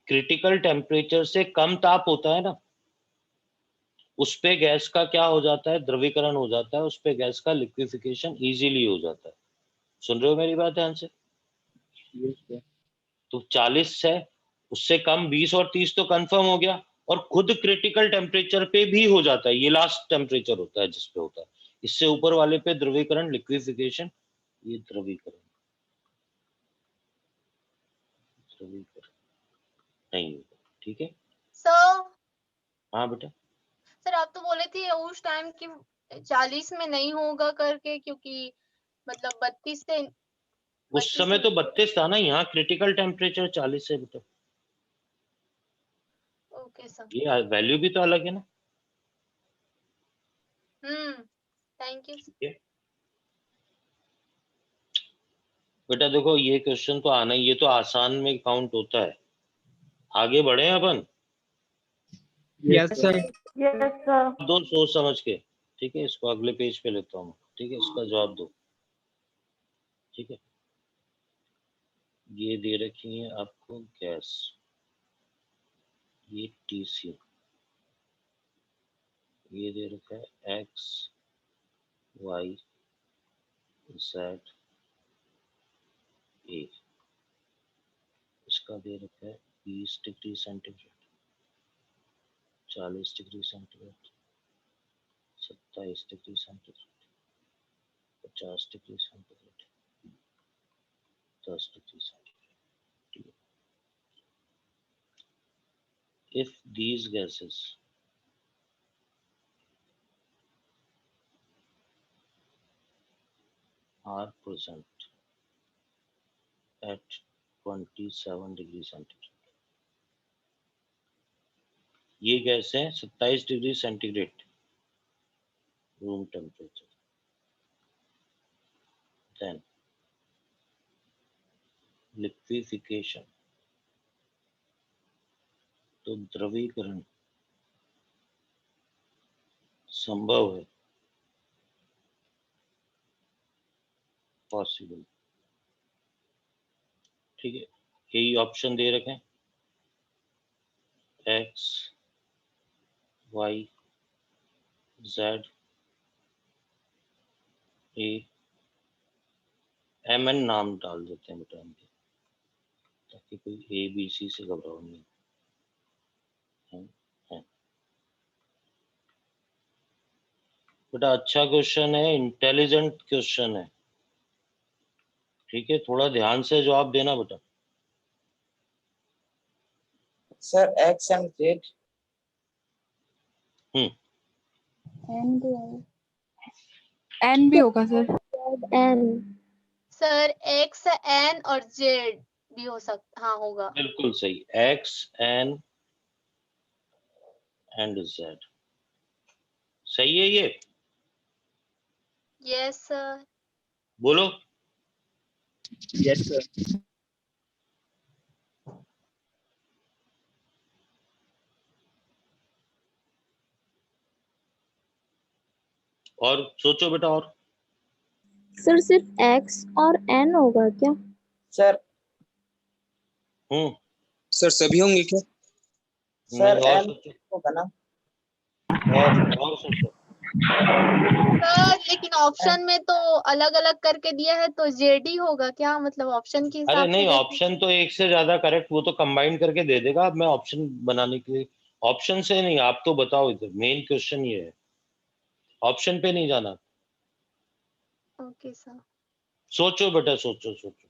क्रिटिकल टेम्परेचर से कम ताप होता है ना, उस पे गैस का क्या हो जाता है, द्रवीकरण हो जाता है, उस पे गैस का लिक्विफिकेशन इजीली हो जाता है। सुन रहे हो मेरी बात ध्यान से? यस तो 40 है, उससे कम 20 और 30 तो कंफर्म हो गया, और खुद क्रिटिकल टेम्परेचर पे भी हो जाता है, ये लास्ट टेम्परेचर होता है जिसपे होता है। इससे ऊपर वाले पे द्रवीकरण, लिक्विफिकेशन, ये द्रवीकरण, द्रवीकरण नहीं होगा, ठीक है। सर हाँ बेटा, सर आप तो बोले थे उस टाइम कि 40 में नहीं होगा करके, क्योंकि मतलब 32 से उस समय तो 32 था ना, यहाँ क्रिटिकल टेम्परेचर 40 है बेटा, ओके सर। ये वैल्यू भी तो अलग है ना, थैंक यू। ठीक है। बेटा देखो ये क्वेश्चन तो आना ही, ये तो आसान में काउंट होता है। आगे बढ़े अपन, यस सर। Yes, sir. दो सोच समझ के, ठीक है। इसको अगले पेज पे लेता हूँ, ठीक है, इसका जवाब दो, ठीक है। ये दे रखी है आपको गैस, ये टीसी, ये दे रखा है एक्स वाई जेड ए, इसका दे रखा है 20 degree centigrade, 40 degree centigrade, 27 degree centigrade, 50 degree centigrade, 10 degree centigrade. If these gases are present at 27 degree centigrade, ये गैस है 27 degree centigrade room temperature, then liquefaction, तो द्रवीकरण संभव है, पॉसिबल. ठीक है, यही ऑप्शन दे रखे हैं, एक्स, वाई, जेड, ए, एम एन नाम डाल देते हैं बेटा इनके, ताकि कोई ए बी सी से घबराओ नहीं. बेटा अच्छा क्वेश्चन है, इंटेलिजेंट क्वेश्चन है. ठीक है, थोड़ा ध्यान से जवाब देना बेटा. Sir X and Z. N भी होगा sir. N. Sir X, N और जेड भी हो सकता, हाँ होगा. बिल्कुल सही, एक्स, एन एंड जेड. सही है ये, यस सर. बोलो. Yes sir. और सोचो बेटा. और सर सिर्फ एक्स और एन होगा क्या? सर सर सभी होंगे क्या? सर नहीं, और एन सोचो, होगा ना. और सोचो. सर लेकिन ऑप्शन में तो अलग अलग करके दिया है, तो जेड ही होगा क्या? मतलब ऑप्शन के अरे हिसाब से नहीं, देखें. ऑप्शन तो एक से ज्यादा करेक्ट, वो तो कंबाइन करके दे देगा. अब मैं ऑप्शन बनाने के लिए, ऑप्शन से नहीं, आप तो बताओ. इधर मेन क्वेश्चन ये है, ऑप्शन पे नहीं जाना. Okay sir. सोचो बेटा, सोचो सोचो.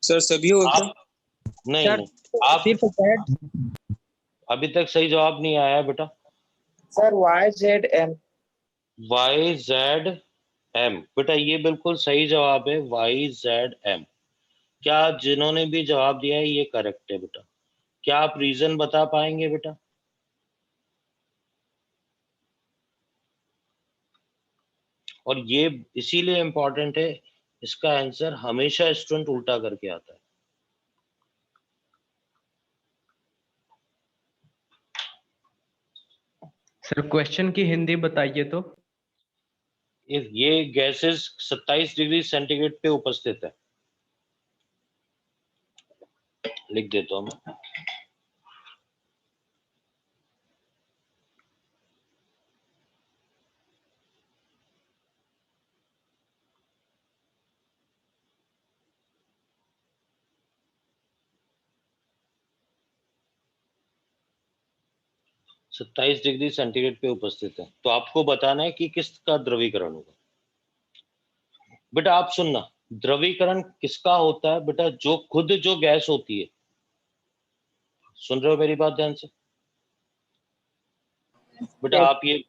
सर सभी होगा क्या? आप नहीं सर, नहीं, आप सिर्फ जेड. अभी तक सही जवाब नहीं आया है बेटा. Sir Y Z M. Y Z M, बेटा ये बिल्कुल सही जवाब है, वाई जेड एम. क्या जिन्होंने भी जवाब दिया है ये करेक्ट है बेटा? क्या आप रीजन बता पाएंगे बेटा? और ये इसीलिए इंपॉर्टेंट है, इसका आंसर हमेशा स्टूडेंट उल्टा करके आता है. सर क्वेश्चन की हिंदी बताइए तो. ये गैसेस 27 डिग्री सेंटीग्रेड पे उपस्थित है. लिख देता हूं मैं. सत्ताईस डिग्री सेंटीग्रेड पे उपस्थित है, तो आपको बताना है कि किसका द्रवीकरण होगा. बेटा आप सुनना, द्रवीकरण किसका होता है बेटा? जो खुद जो गैस होती है. सुन रहे हो मेरी बात ध्यान से बेटा? आप ये,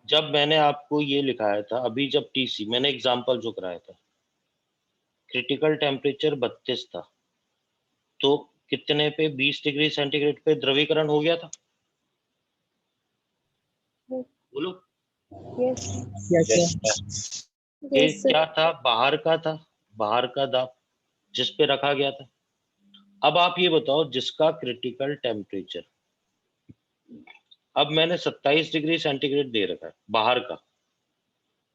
जब मैंने आपको ये लिखाया था अभी, जब टीसी मैंने एग्जांपल जो कराया था, क्रिटिकल टेम्परेचर 32 था, तो कितने पे? 20 डिग्री सेंटीग्रेड पे द्रवीकरण हो गया था. बोलो. यस. ये क्या था? बाहर का था, बाहर का दाब जिस पे रखा गया था. अब आप ये बताओ, जिसका क्रिटिकल टेम्परेचर, अब मैंने 27 डिग्री सेंटीग्रेड दे रखा है बाहर का,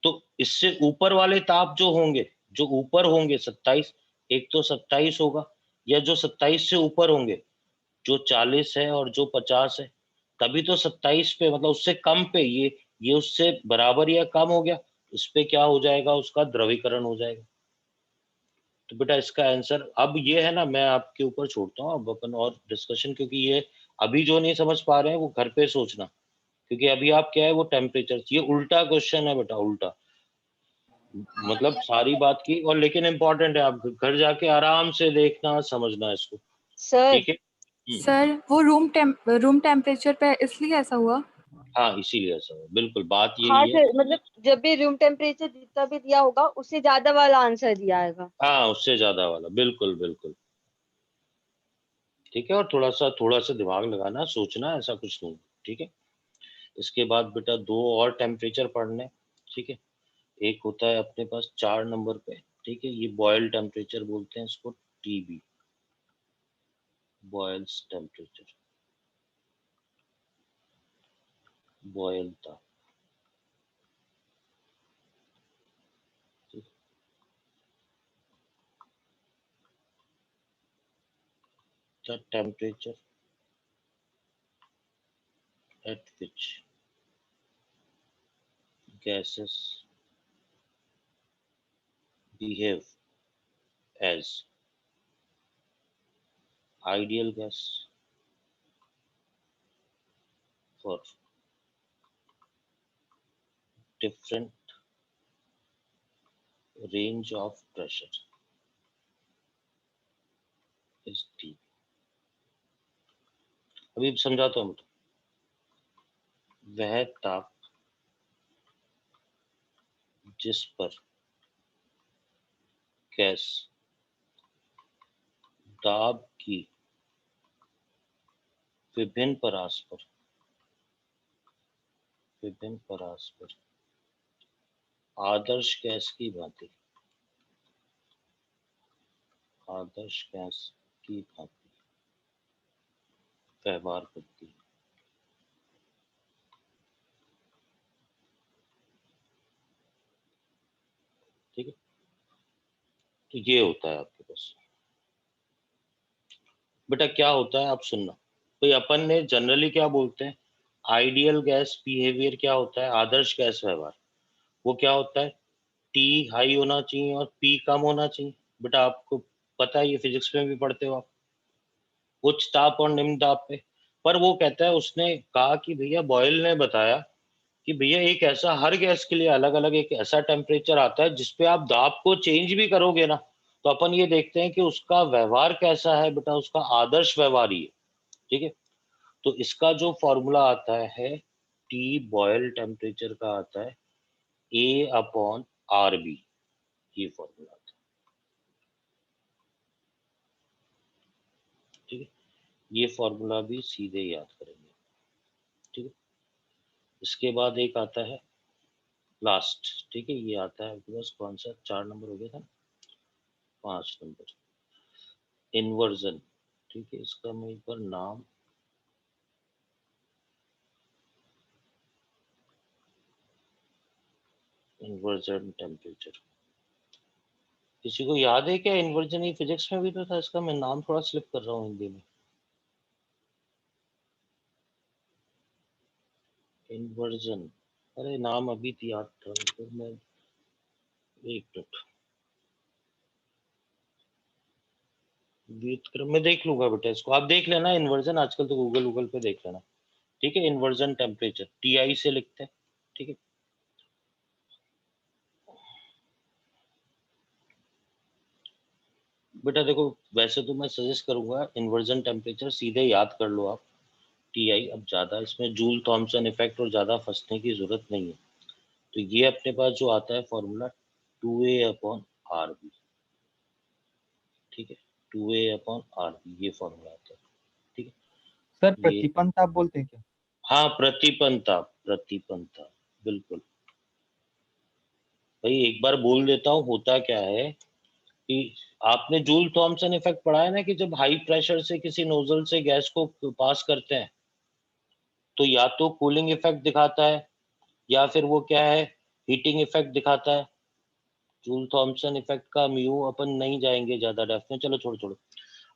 तो इससे ऊपर वाले ताप जो होंगे, जो ऊपर होंगे 27, एक तो 27 होगा, या जो 27 से ऊपर होंगे, जो 40 है और जो 50 है, तभी तो 27 पे, मतलब उससे कम पे, ये उससे बराबर या कम हो गया, उस पे क्या हो जाएगा? उसका द्रवीकरण हो जाएगा. तो बेटा इसका आंसर अब ये है ना, मैं आपके ऊपर छोड़ता हूँ अब अपन और डिस्कशन, क्योंकि ये अभी जो नहीं समझ पा रहे हैं वो घर पे सोचना, क्योंकि अभी आप क्या है वो टेम्परेचर, ये उल्टा क्वेश्चन है बेटा, उल्टा मतलब सारी बात की, और लेकिन इम्पोर्टेंट है, आप घर जाके आराम से देखना समझना इसको, सर ठीक है। सर वो रूम टेम्परेचर पे इसलिए ऐसा हुआ? हाँ इसीलिए ऐसा है, बिल्कुल बात हाँ यही है। सर, मतलब जब भी रूम टेम्परेचर जितना भी दिया होगा उससे ज्यादा वाला आंसर दिया आएगा। हाँ उससे ज्यादा वाला, बिल्कुल बिल्कुल, ठीक है। और थोड़ा सा दिमाग लगाना, सोचना, ऐसा कुछ नहीं, ठीक है। इसके बाद बेटा दो और टेम्परेचर पढ़ने, ठीक है। एक होता है अपने पास 4 नंबर पे, ठीक है, ये बॉयल टेम्परेचर बोलते हैं इसको, टीबी, बॉयल्स टेम्परेचर, बॉयल था, the temperature at which gases behave as ideal gas for different range of pressure is T। अभी समझाता हूँ, वह ताप जिस पर गैस दाब की विभिन्न परास पर आदर्श गैस की भांति व्यवहार करती है, ठीक है। तो ये होता है आपके पास बेटा, क्या होता है आप सुनना। तो अपन ने जनरली क्या बोलते हैं, आइडियल गैस बिहेवियर क्या होता है, आदर्श गैस व्यवहार, वो क्या होता है, टी हाई होना चाहिए और पी कम होना चाहिए। बेटा आपको पता है, ये फिजिक्स में भी पढ़ते हो आप, उच्च ताप और निम्न ताप पे। पर वो कहता है, उसने कहा कि भैया बॉयल ने बताया कि भैया एक ऐसा हर गैस के लिए अलग अलग एक ऐसा टेम्परेचर आता है जिसपे आप दाब को चेंज भी करोगे ना, तो अपन ये देखते हैं कि उसका व्यवहार कैसा है बेटा, उसका आदर्श व्यवहार ही है, ठीक है। तो इसका जो फॉर्मूला आता है, टी बॉयल टेम्परेचर का आता है ए अपॉन आर बी, ये फॉर्मूला आता है, ठीक है। ये फॉर्मूला भी सीधे याद करेंगे, ठीक है। इसके बाद एक आता है लास्ट, ठीक है, ये आता है आपके पास कौन सा, 4 नंबर हो गया था, 5 नंबर, इन्वर्जन, ठीक है। इसका मैं एक बार नाम, इन्वर्जन टेम्परेचर, किसी को याद है क्या, इन्वर्जन ही फिजिक्स में भी तो था, इसका मैं नाम थोड़ा स्लिप कर रहा हूँ हिंदी में, इन्वर्जन, अरे नाम अभी याद था, तो मैं एक मिनट व्युत्क्रम में देख लूंगा बेटा, इसको आप देख लेना, इन्वर्जन आजकल तो गूगल पे देख लेना, ठीक है। इन्वर्जन टेम्परेचर टीआई से लिखते हैं, ठीक है। बेटा देखो, वैसे तो मैं सजेस्ट करूंगा इन्वर्जन टेम्परेचर सीधे याद कर लो आप, टीआई, अब ज्यादा इसमें जूल थॉमसन इफेक्ट और ज्यादा फंसने की जरूरत नहीं है। तो ये अपने पास जो आता है formula 2a upon R B, ठीक है, 2a अपॉन आर बी, ये फॉर्मूला आता है, ठीक है। सर ये प्रतिपन्न ताप बोलते हैं क्या? हाँ, प्रतिपन्न ताप, बिल्कुल भाई, एक बार बोल देता हूँ, होता क्या है कि आपने जूल थॉमसन इफेक्ट पढ़ा है ना, कि जब हाई प्रेशर से किसी नोजल से गैस को पास करते हैं तो या तो कूलिंग इफेक्ट दिखाता है या फिर वो क्या है, हीटिंग इफेक्ट दिखाता है। जूल थॉमसन इफेक्ट का म्यू अपन नहीं जाएंगे ज्यादा डेप्थ में, चलो छोड़ो छोड़ो,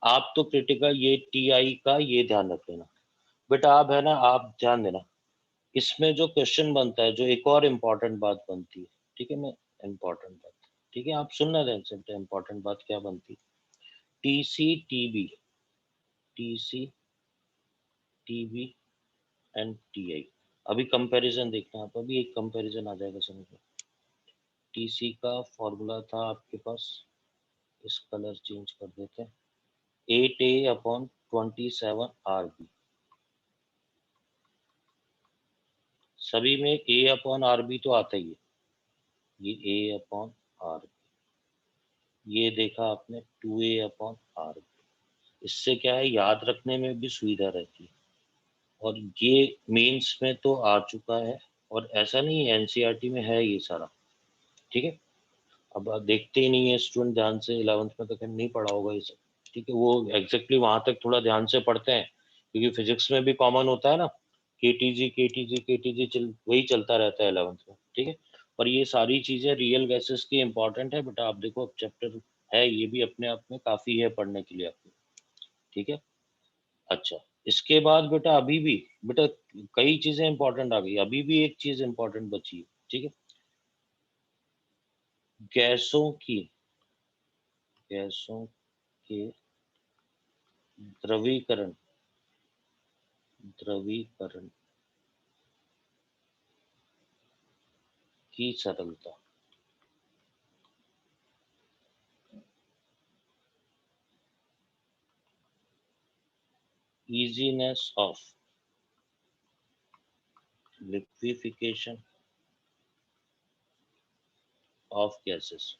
आप तो क्रिटिकल ये टीआई का ये ध्यान रख लेना बेटा। आप है ना, आप ध्यान देना, इसमें जो क्वेश्चन बनता है, जो एक और इम्पोर्टेंट बात बनती है, ठीक है, मैं इम्पोर्टेंट बात, ठीक है, आप सुनना ध्यान से बेटा, इम्पोर्टेंट बात क्या बनती है, टीसी टीबी एंड टीआई, अभी कंपैरिजन देखना आप, अभी एक कंपैरिजन आ जाएगा समझ में। टीसी का फॉर्मूला था आपके पास, इस कलर चेंज कर देते हैं, 8A/27 RB। सभी में A/RB तो आता ही है, ये A/RB, ये देखा आपने 2A/RB। इससे क्या है, याद रखने में भी सुविधा रहती है, और ये मेंस में तो आ चुका है, और ऐसा नहीं है एनसीईआरटी में है ये सारा, ठीक है। अब आप देखते ही नहीं है स्टूडेंट ध्यान से, 11th में तो नहीं पढ़ा होगा ये सब, ठीक है। वो एग्जैक्टली वहां तक थोड़ा ध्यान से पढ़ते हैं, क्योंकि फिजिक्स में भी कॉमन होता है ना, केटीजी वही चलता रहता है 11th में, ठीक है। पर ये सारी चीजें रियल गैसेस की इंपॉर्टेंट है बेटा। आप देखो अब चैप्टर है ये भी अपने आप में काफी है पढ़ने के लिए आपको, ठीक है। अच्छा, इसके बाद बेटा अभी भी बेटा कई चीजें इंपॉर्टेंट आ गई, अभी भी एक चीज इंपॉर्टेंट बची है, ठीक है। गैसों के द्रवीकरण की सरलता, easiness of liquefaction of gases,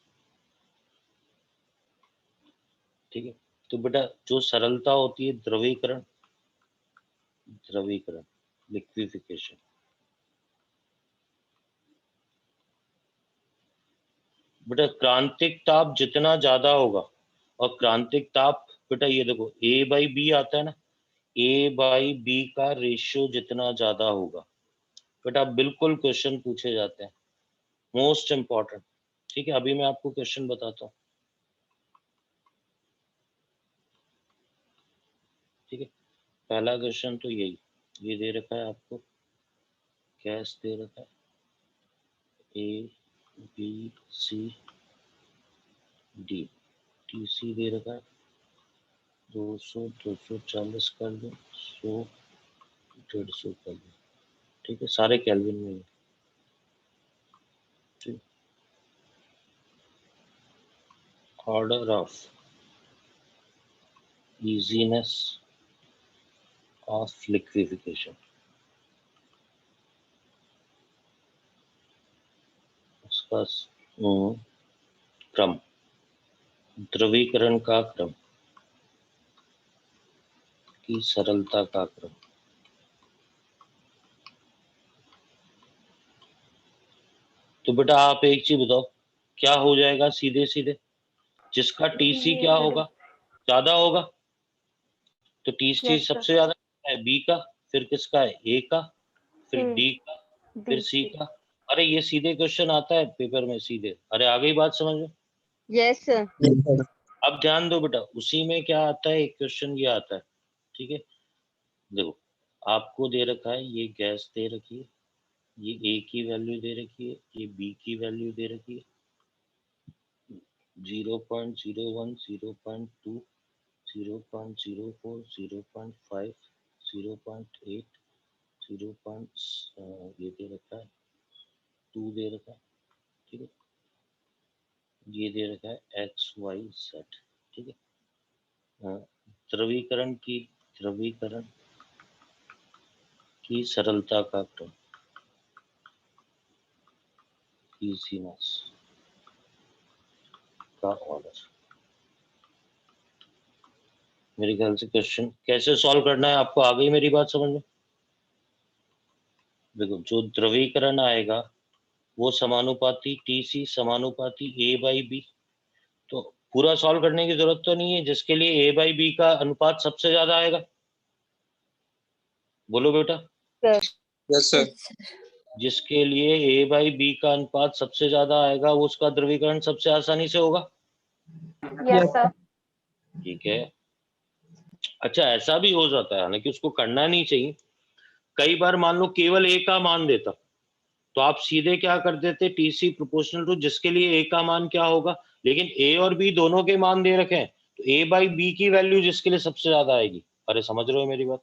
ठीक है। तो बेटा जो सरलता होती है द्रवीकरण लिक्विफिकेशन, बेटा क्रांतिक ताप जितना ज्यादा होगा, और क्रांतिक ताप बेटा ये देखो A/B आता है ना, A/B का रेशियो जितना ज्यादा होगा, बेटा बिल्कुल क्वेश्चन पूछे जाते हैं, मोस्ट इंपॉर्टेंट, ठीक है। अभी मैं आपको क्वेश्चन बताता हूँ, ठीक है। पहला क्वेश्चन तो यही, ये दे रखा है आपको, गैस दे रखा है ABCD, TC दे रखा है 200 240 कर दो, 100 150 कर दो, ठीक है। सारे केल्विन में, ठीक। Order of easiness of liquefaction, उसका क्रम, द्रवीकरण का क्रम की सरलता का क्रम, तो बेटा आप एक चीज बताओ, क्या हो जाएगा सीधे सीधे, जिसका टीसी क्या होगा, ज्यादा होगा, तो टीसी Yes, sir. सबसे ज्यादा है बी का, फिर किसका है ए का, फिर Hmm. डी का, फिर सी का। अरे ये सीधे क्वेश्चन आता है पेपर में सीधे, अरे आ गई बात समझ में। Yes, sir. अब ध्यान दो बेटा, उसी में क्या आता है, एक क्वेश्चन ये आता है, ठीक है। देखो आपको दे रखा है, ये गैस दे रखी है, ये ए की वैल्यू दे रखी है, ये बी की वैल्यू दे रखी है, 0.01 0.2 0.04 0.5 0.8 ये दे रखा है 2 दे रखा है, ठीक है। ये दे रखा है XYZ, ठीक है। द्रवीकरण की सरलता का क्रम, इजीनेस का ऑर्डर। मेरे ख्याल से क्वेश्चन कैसे सॉल्व करना है आपको आ गई मेरी बात समझ में। देखो जो द्रवीकरण आएगा वो समानुपाती TC समानुपाती A/B, तो पूरा सॉल्व करने की जरूरत तो नहीं है, जिसके लिए A/B का अनुपात सबसे ज्यादा आएगा, बोलो बेटा। Yes sir. जिसके लिए A/B का अनुपात सबसे ज्यादा आएगा वो उसका द्रवीकरण सबसे आसानी से होगा, Yes, sir. ठीक है। अच्छा ऐसा भी हो जाता है, हालांकि उसको करना नहीं चाहिए, कई बार मान लो केवल A का मान देता, तो आप सीधे क्या कर देते, TC प्रोपोर्शनल टू जिसके लिए A का मान क्या होगा, लेकिन A और B दोनों के मान दे रखे हैं, तो A/B की वैल्यू जिसके लिए सबसे ज्यादा आएगी। अरे समझ रहे हो मेरी बात,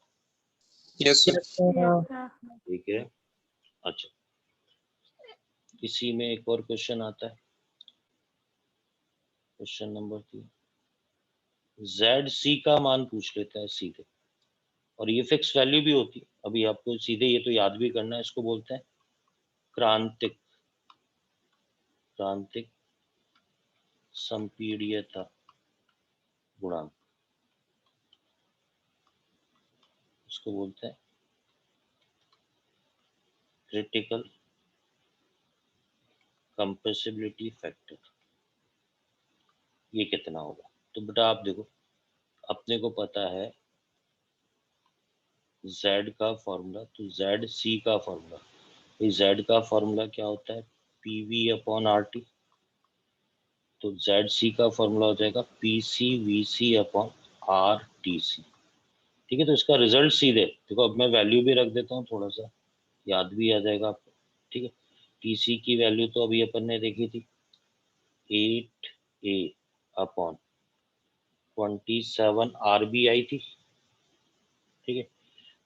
यस सर। ठीक है। अच्छा, इसी में एक और क्वेश्चन आता है, क्वेश्चन नंबर 3। जेड सी का मान पूछ लेता है सीधे, और ये फिक्स वैल्यू भी होती है। अभी आपको सीधे ये तो याद भी करना है, इसको बोलते हैं क्रांतिक क्रांतिक संपीड्यता गुणांक, इसको बोलते हैं क्रिटिकल कंप्रेसिबिलिटी फैक्टर। ये कितना होगा? तो बेटा आप देखो, अपने को पता है Z का फॉर्मूला, तो जेड सी का फॉर्मूला, Z का फॉर्मूला क्या होता है? PV upon RT। तो जेड सी का फॉर्मूला हो जाएगा PC VC अपॉन RTC। ठीक है, तो इसका रिजल्ट सीधे देखो, अब मैं वैल्यू भी रख देता हूँ, थोड़ा सा याद भी आ जाएगा आपको। ठीक है, TC की वैल्यू तो अभी अपन ने देखी थी 8A अपॉन 27 RB आई थी। ठीक है,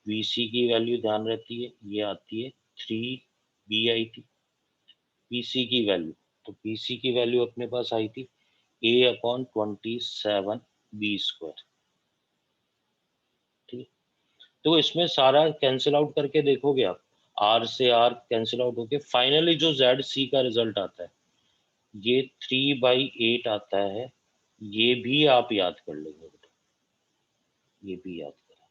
VC की वैल्यू ध्यान रहती है, ये आती है 3B आई थी। PC की वैल्यू, तो PC की वैल्यू अपने पास आई थी A अपॉन 27B²। ठीक है, तो इसमें सारा कैंसिल आउट करके देखोगे आप, R से R कैंसिल आउट होके फाइनली जो ZC का रिजल्ट आता है ये 3/8 आता है। ये भी आप याद कर लेंगे बेटा, ये भी याद करें।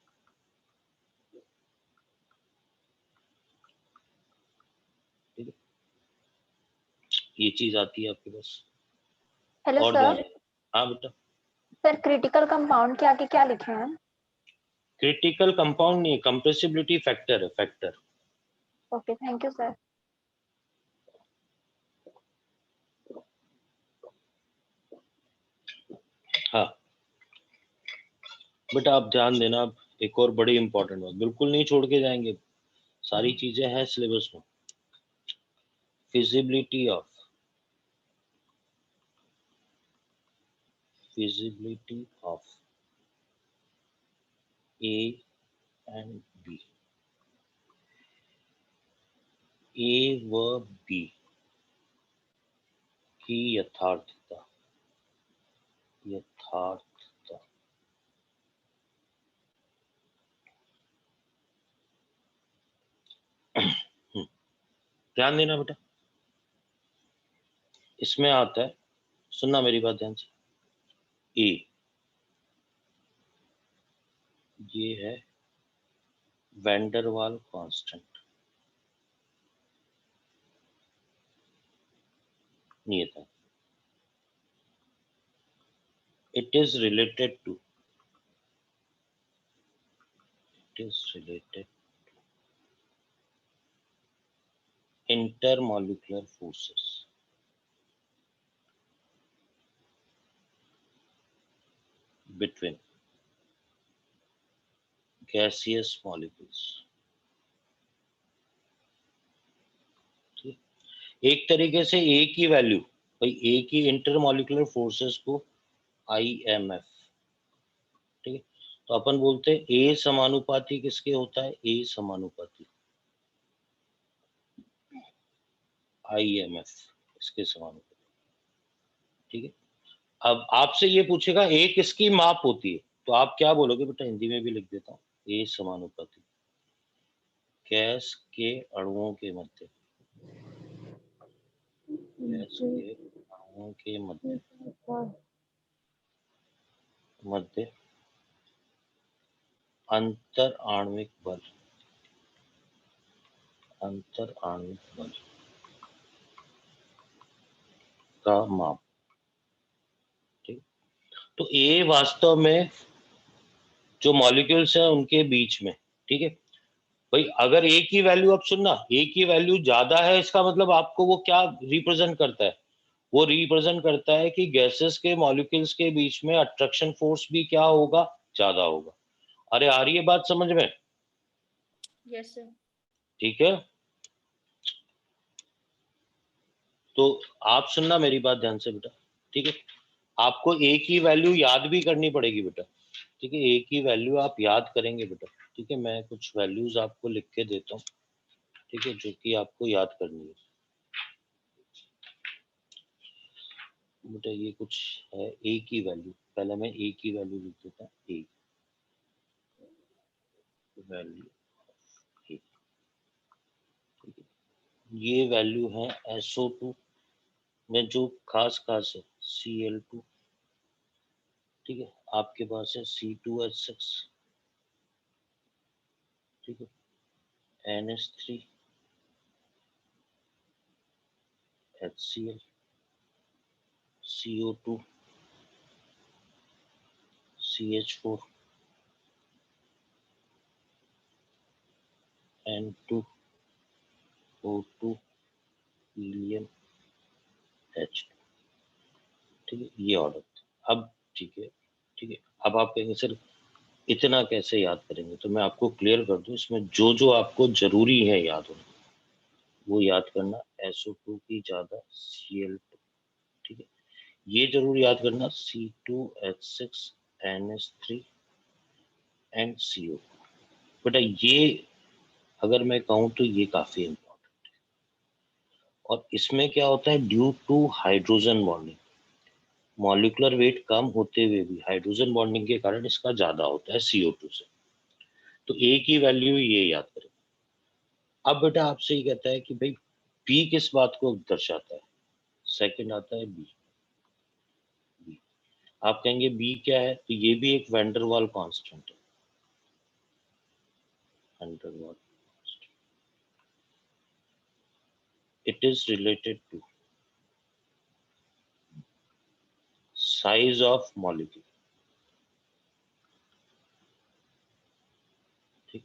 ठीक है, ये चीज आती है आपके पास। हेलो और सर। हाँ बेटा, सर क्रिटिकल कंपाउंड के आगे क्या लिखे हैं? क्रिटिकल कंपाउंड नहीं, कंप्रेसिबिलिटी फैक्टर है, factor. Okay, thank you sir. हाँ बेटा, आप ध्यान देना, अब एक और बड़ी इंपॉर्टेंट बात, बिल्कुल नहीं छोड़ के जाएंगे, सारी चीजें हैं सिलेबस में। Feasibility of A and B, A व B की यथार्थता ध्यान देना बेटा, इसमें आता है, सुनना मेरी बात ध्यान से, A ये है वैंडरवाल कांस्टेंट, नहीं था, it is related to intermolecular forces between gaseous molecules। एक तरीके से A की वैल्यू, भाई A की इंटरमोलिकुलर फोर्सेस को IMF। ठीक है, तो अपन बोलते हैं A समानुपाती किसके होता है? A समानुपाती IMF, इसके समानुपाती। ठीक है, अब आपसे ये पूछेगा A किसकी माप होती है, तो आप क्या बोलोगे बेटा? हिंदी में भी लिख देता हूँ, A समानुपाती गैस के अणुओं के मध्य, गैस के अणुओं के मध्य अंतर आणविक बल का माप। ठीक, तो A वास्तव में जो मॉलिक्यूल्स है उनके बीच में। ठीक है भाई, अगर A की वैल्यू, अब सुनना, A की वैल्यू ज्यादा है, इसका मतलब आपको वो क्या रिप्रेजेंट करता है? वो रिप्रेजेंट करता है कि गैसेस के मॉलिक्यूल्स के बीच में अट्रैक्शन फोर्स भी क्या होगा? ज्यादा होगा। अरे आ रही है बात समझ में? Yes sir. ठीक है, तो आप सुनना मेरी बात ध्यान से बेटा। ठीक है, आपको A की वैल्यू याद भी करनी पड़ेगी बेटा। ठीक है, A की वैल्यू आप याद करेंगे बेटा। ठीक है, मैं कुछ वैल्यूज आपको लिख के देता हूँ। ठीक है, जो कि आपको याद करनी है। बेटा ये कुछ है ए की वैल्यू, पहले मैं ए की वैल्यू लिख देता हूँ, ए वैल्यू ए, ये वैल्यू है SO2 में जो खास है Cl2, ठीक है, आपके पास है C2H6, ठीक है, NH3 HCl, CO2 CH4 N2 O2 helium H2, ठीक है, ये ऑर्डर। अब ठीक है, अब आप कहेंगे सर इतना कैसे याद करेंगे, तो मैं आपको क्लियर कर दूं, इसमें जो जो आपको जरूरी है याद होना वो याद करना, SO2 की ज्यादा Cl2, ठीक है, ये जरूर याद करना C2H6 NH3 एंड CO। बेटा ये अगर मैं कहूँ तो ये काफी इंपॉर्टेंट है, और इसमें क्या होता है, due to hydrogen bonding, molecular weight कम होते हुए भी हाइड्रोजन बॉन्डिंग के कारण इसका ज्यादा होता है CO2 से, तो A की वैल्यू ये याद करें। अब बेटा आपसे ये कहता है कि भाई B किस बात को दर्शाता है, सेकंड आता है B। आप कहेंगे B क्या है, तो ये भी एक वैन डर वाल कांस्टेंट है, वैन डर वाल, it is related to size of molecule, ठीक,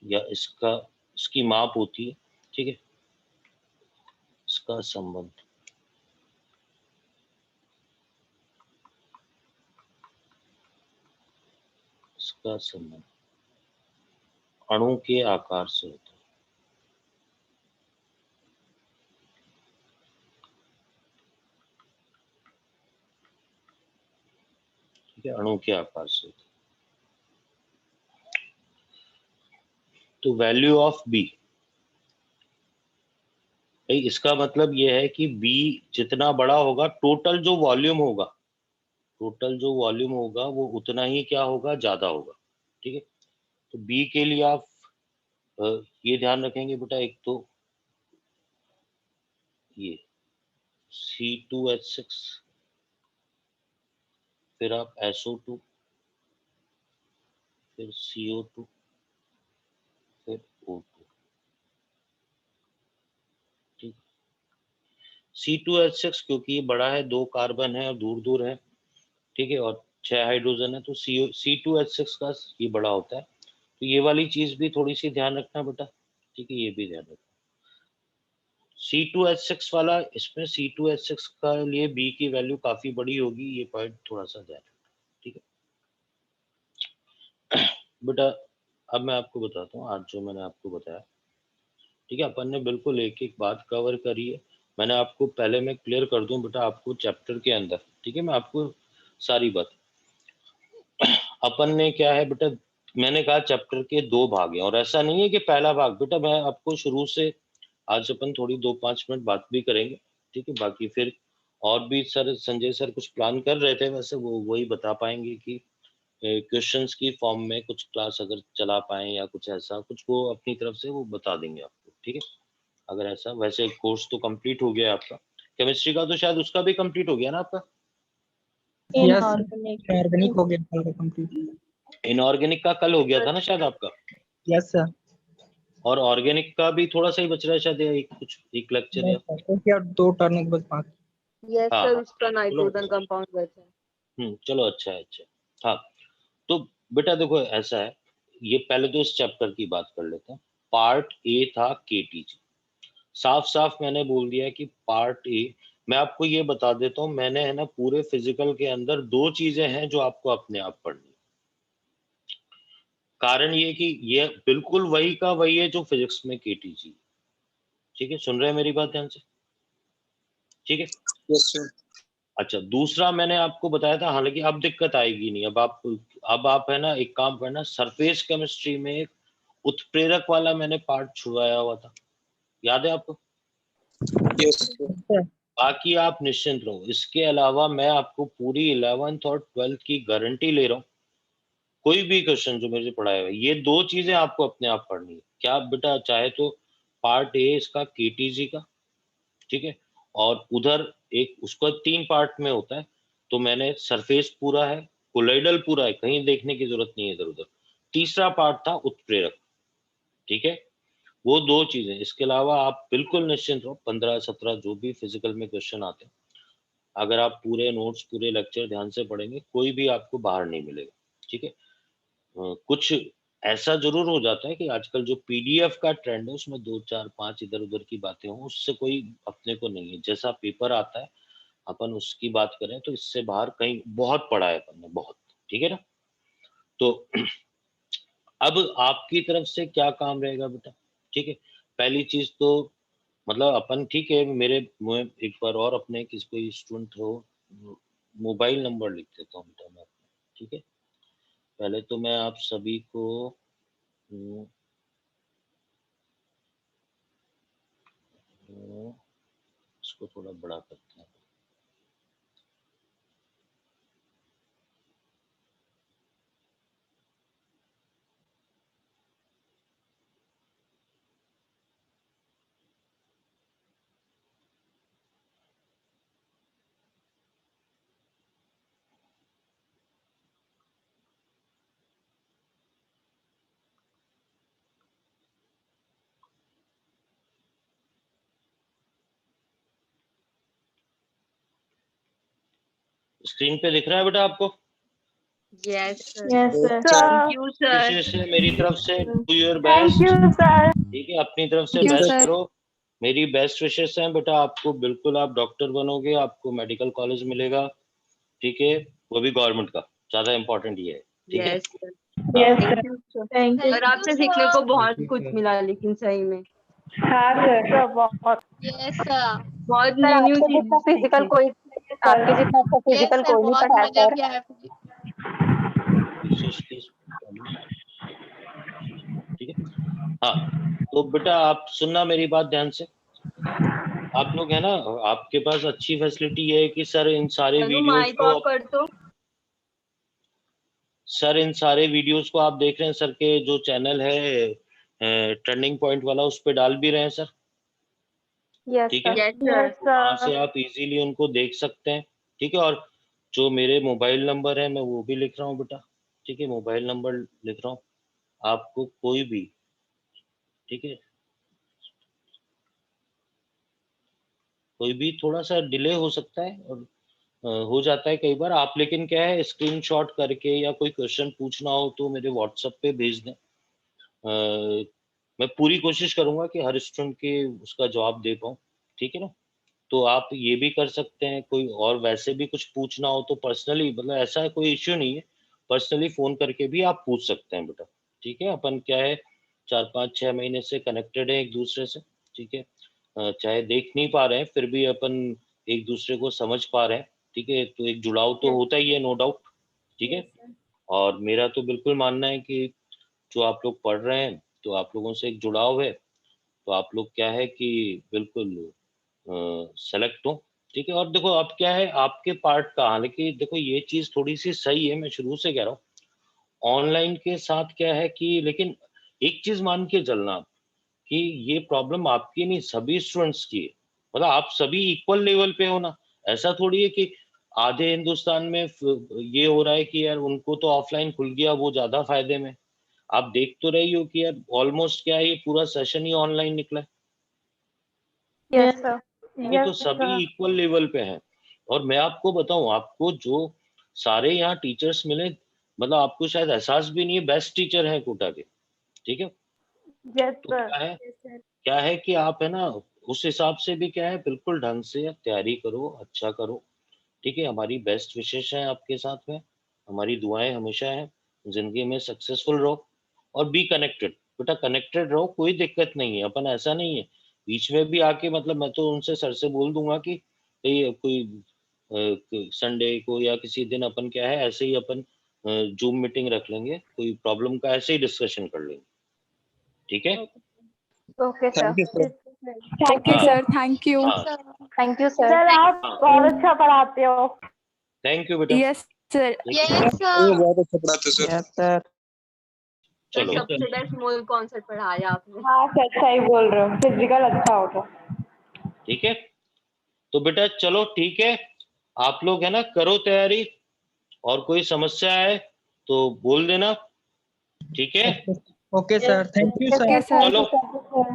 या इसकी माप होती है, ठीक है, इसका संबंध, इसका संबंध अणु के आकार से होता है, ठीक है, अणु के आकार से होता है। तो वैल्यू ऑफ बी, इसका मतलब यह है कि बी जितना बड़ा होगा, टोटल जो वॉल्यूम होगा, वो उतना ही क्या होगा, ज्यादा होगा, ठीक है। तो बी के लिए आप ये ध्यान रखेंगे बेटा, एक तो ये C2H6, फिर आप SO2, फिर CO2, फिर O2, ठीक। C2H6 क्योंकि ये बड़ा है, 2 कार्बन है और दूर दूर है, ठीक है, और 6 हाइड्रोजन है, तो C2H6 का ये बड़ा होता है, तो ये वाली चीज भी थोड़ी सी ध्यान रखना बेटा, ठीक है, ये भी ध्यान रखना। C2H6 वाला, इसमें C2H6 का लिए B की वैल्यू काफी बड़ी होगी, ये पॉइंट थोड़ा सा ध्यान रखना, ठीक है बेटा। अब मैं आपको बताता हूँ आज जो मैंने आपको बताया, ठीक है, अपन ने बिल्कुल एक एक बात कवर करी है। मैंने आपको पहले मैं क्लियर कर दूं बेटा, आपको चैप्टर के अंदर, ठीक है, मैं आपको सारी बात, अपन ने क्या है बेटा, मैंने कहा चैप्टर के 2 भाग हैं, और ऐसा नहीं है कि पहला भाग, बेटा मैं आपको शुरू से, आज अपन थोड़ी 2-5 मिनट बात भी करेंगे, ठीक है, बाकी फिर और भी सर, संजय सर कुछ प्लान कर रहे थे, वैसे वो वही बता पाएंगे कि क्वेश्चंस की फॉर्म में कुछ क्लास अगर चला पाए या कुछ ऐसा कुछ, वो अपनी तरफ से वो बता देंगे आपको, ठीक है, अगर ऐसा। वैसे कोर्स तो कंप्लीट हो गया आपका, केमिस्ट्री का तो शायद उसका भी कंप्लीट हो गया ना आपका, ऑर्गेनिक हो गया कल कंप्लीट। इनऑर्गेनिक का कल हो गया था ना शायद आपका। Yes sir. और ऑर्गेनिक का भी थोड़ा सा ही बच रहा है शायद, एक लेक्चर या 2 टर्न बस बाकी। यस हाँ, सर, हाँ, उसका नाइट्रोजन कंपाउंड बचा है। चलो अच्छा है, अच्छा। हाँ, तो बेटा देखो ऐसा है, ये पहले तो इस चैप्टर की बात कर लेते हैं। पार्ट ए था KTG, साफ साफ मैंने बोल दिया कि पार्ट ए, मैं आपको ये बता देता हूँ, मैंने है ना पूरे फिजिकल के अंदर 2 चीजें हैं जो आपको अपने आप पढ़नी, कारण ये कि ये बिल्कुल वही का वही है जो फिजिक्स में KTG, ठीक है, सुन रहे हैं मेरी बात ध्यान से, ठीक है। Yes sir. अच्छा, दूसरा मैंने आपको बताया था, हालांकि अब दिक्कत आएगी नहीं, अब आप है ना एक काम करना, सरफेस केमिस्ट्री में एक उत्प्रेरक वाला मैंने पार्ट छुड़वाया हुआ था, याद है आपको? Yes, sir. बाकी आप निश्चिंत रहो। इसके अलावा मैं आपको पूरी 11th और 12th की गारंटी ले रहा हूँ, कोई भी क्वेश्चन जो मेरे से पढ़ाया हुआ है, ये 2 चीजें आपको अपने आप पढ़नी है। क्या बेटा, चाहे तो पार्ट ए इसका केटीजी का, ठीक है, और उधर एक उसका 3 पार्ट में होता है, तो मैंने सरफेस पूरा है, कोलाइडल पूरा है, कहीं देखने की जरूरत नहीं है इधर उधर। तीसरा पार्ट था उत्प्रेरक, ठीक है, वो 2 चीजें। इसके अलावा आप बिल्कुल निश्चिंत रहो, 15-17 जो भी फिजिकल में क्वेश्चन आते हैं, अगर आप पूरे नोट्स पूरे लेक्चर ध्यान से पढ़ेंगे, कोई भी आपको बाहर नहीं मिलेगा, ठीक है। कुछ ऐसा जरूर हो जाता है कि आजकल जो पीडीएफ का ट्रेंड है उसमें 2-4-5 इधर उधर की बातें हों, उससे कोई अपने को नहीं है। जैसा पेपर आता है अपन उसकी बात करें तो इससे बाहर कहीं बहुत पढ़ा है अपन ने, बहुत, ठीक है ना। तो अब आपकी तरफ से क्या काम रहेगा बेटा, ठीक है। पहली चीज तो मतलब अपन, ठीक है, मेरे मैं एक बार और अपने किसी कोई स्टूडेंट हो मोबाइल नंबर लिख देता हूँ बेटा मैं अपना, ठीक है। पहले तो मैं आप सभी को इसको थोड़ा बड़ा करते हैं। स्क्रीन पे दिख रहा है बेटा आपको? Yes, sir. Yes, sir. Thank you, sir. विशेष है मेरी तरफ से, do your Thank best, you, sir. ठीक है, अपनी तरफ से Thank you, बेस्ट sir. करो। मेरी बेस्ट विशेष है बेटा, आपको बिल्कुल आप डॉक्टर बनोगे, आपको मेडिकल कॉलेज मिलेगा, ठीक है, वो भी गवर्नमेंट का, ज्यादा इंपॉर्टेंट ये है, ठीक है। Yes, sir. Yes, sir. Thank you, sir. Thank you. और आपसे सीखने को बहुत कुछ मिला, लेकिन सही में हाँ सर, बहुत यस सर, बहुत सर न्यू न्यू आपके जितना चीजें फिजिकल सीखी। कोई आपके जितना अच्छा यस फिजिकल सर, कोई नहीं बहुत पढ़ाया मजा सर। किया है। विशेष केस, ठीक है। हाँ तो बेटा आप सुनना मेरी बात ध्यान से। आप लोग है ना, आपके पास अच्छी फैसिलिटी ये है कि सर इन सारे चलो वीडियोस माइक ऑफ कर दो। सर इन सारे वीडियोस को आप देख रहे हैं, सर के जो चैनल है टर्निंग पॉइंट वाला, उस पे डाल भी रहे हैं सर, यस ठीक है। सर। Yes, sir. यस वहां सर। से आप इजीली उनको देख सकते हैं, ठीक है। और जो मेरे मोबाइल नंबर है मैं वो भी लिख रहा हूँ बेटा, ठीक है, मोबाइल नंबर लिख रहा हूँ। आपको कोई भी, ठीक है, कोई भी थोड़ा सा डिले हो सकता है और हो जाता है कई बार आप, लेकिन क्या है स्क्रीनशॉट करके या कोई क्वेश्चन पूछना हो तो मेरे व्हाट्सएप पे भेज दें। मैं पूरी कोशिश करूंगा कि हर स्टूडेंट के उसका जवाब दे पाऊँ, ठीक है ना। तो आप ये भी कर सकते हैं, कोई और वैसे भी कुछ पूछना हो तो पर्सनली, मतलब ऐसा कोई इश्यू नहीं है, पर्सनली फोन करके भी आप पूछ सकते हैं बेटा, ठीक है। अपन क्या है 4-5-6 महीने से कनेक्टेड है एक दूसरे से, ठीक है। चाहे देख नहीं पा रहे हैं फिर भी अपन एक दूसरे को समझ पा रहे हैं, ठीक है, तो एक जुड़ाव तो होता ही है, नो डाउट, ठीक है। और मेरा तो बिल्कुल मानना है कि जो आप लोग पढ़ रहे हैं तो आप लोगों से एक जुड़ाव है, तो आप लोग क्या है कि बिल्कुल सेलेक्ट हो, ठीक है। और देखो अब क्या है आपके पार्ट का, हालांकि देखो ये चीज थोड़ी सी सही है, मैं शुरू से कह रहा हूँ ऑनलाइन के साथ क्या है कि, लेकिन एक चीज मान के चलना आप कि ये प्रॉब्लम आपकी नहीं सभी स्टूडेंट्स की है, मतलब आप सभी इक्वल लेवल पे हो ना। ऐसा थोड़ी है कि आधे हिंदुस्तान में ये हो रहा है कि यार उनको तो ऑफलाइन खुल गया वो ज्यादा फायदे में। आप देख तो रही हो कि यार ऑलमोस्ट क्या है ये पूरा सेशन ही ऑनलाइन निकला है, यस सर। ये तो यस सभी सर। इक्वल लेवल पे हैं। और मैं आपको बताऊं, आपको जो सारे यहाँ टीचर्स मिले, मतलब आपको शायद एहसास भी नहीं है, बेस्ट टीचर हैं कोटा के, ठीक है। यस तो सर। क्या है कि आप है ना उस हिसाब से भी क्या है बिल्कुल ढंग से तैयारी करो, अच्छा करो, ठीक है। हमारी बेस्ट विशेष है आपके साथ में, हमारी दुआएं हमेशा हैं, जिंदगी में सक्सेसफुल रहो और बी कनेक्टेड बेटा, कनेक्टेड रहो, कोई दिक्कत नहीं है। अपन ऐसा नहीं है बीच में भी आके, मतलब मैं तो उनसे सर से बोल दूंगा कि कोई संडे को या किसी दिन अपन क्या है ऐसे ही अपन जूम मीटिंग रख लेंगे, कोई प्रॉब्लम का ऐसे ही डिस्कशन कर लेंगे, ठीक है? Okay sir. Thank you sir. Thank you हाँ। Sir, thank you. हाँ, थैंक यू सर। सर आप बहुत अच्छा पढ़ाते हो। थैंक यू बेटा। Yes sir. यस ये सर। बहुत अच्छा पढ़ाते सर। Yes, sir. चलो सबसे बेस्ट मोल कॉन्सेप्ट पढ़ाया आपने। हाँ सर सही बोल रहे हो, फिजिकल अच्छा होगा। ठीक है, तो बेटा चलो ठीक है, आप लोग है ना करो तैयारी, और कोई समस्या है तो बोल देना, ठीक है? Okay sir, thank you okay sir. Sir. चलो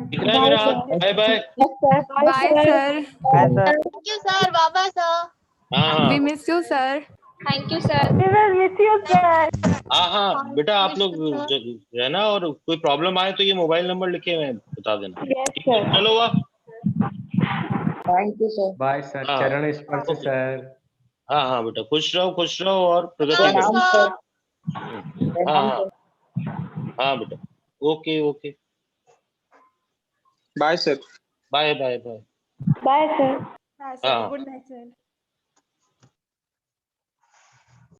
दिख रहा है मेरा हाथ? Bye bye. Bye sir. Bye, sir. Thank you sir, बाबा सर। हाँ हाँ we miss you sir. Thank you sir. Miss you sir. हाँ हाँ बेटा, आप लोग Miss you, रहना, और कोई प्रॉब्लम आए तो ये मोबाइल नंबर लिखे मैं बता देना, यस ठीक है? सर। चलो वाह। Thank you, sir. Bye sir, हाँ। चरण स्पर्श ओके। सर। हाँ हाँ बेटा, खुश रहो और प्रगति करो। Pranam, sir. हाँ Pranam, हाँ sir. हाँ बेटा, okay okay, bye sir. Bye bye bye. Bye sir. हाँ गुड नाइट सर।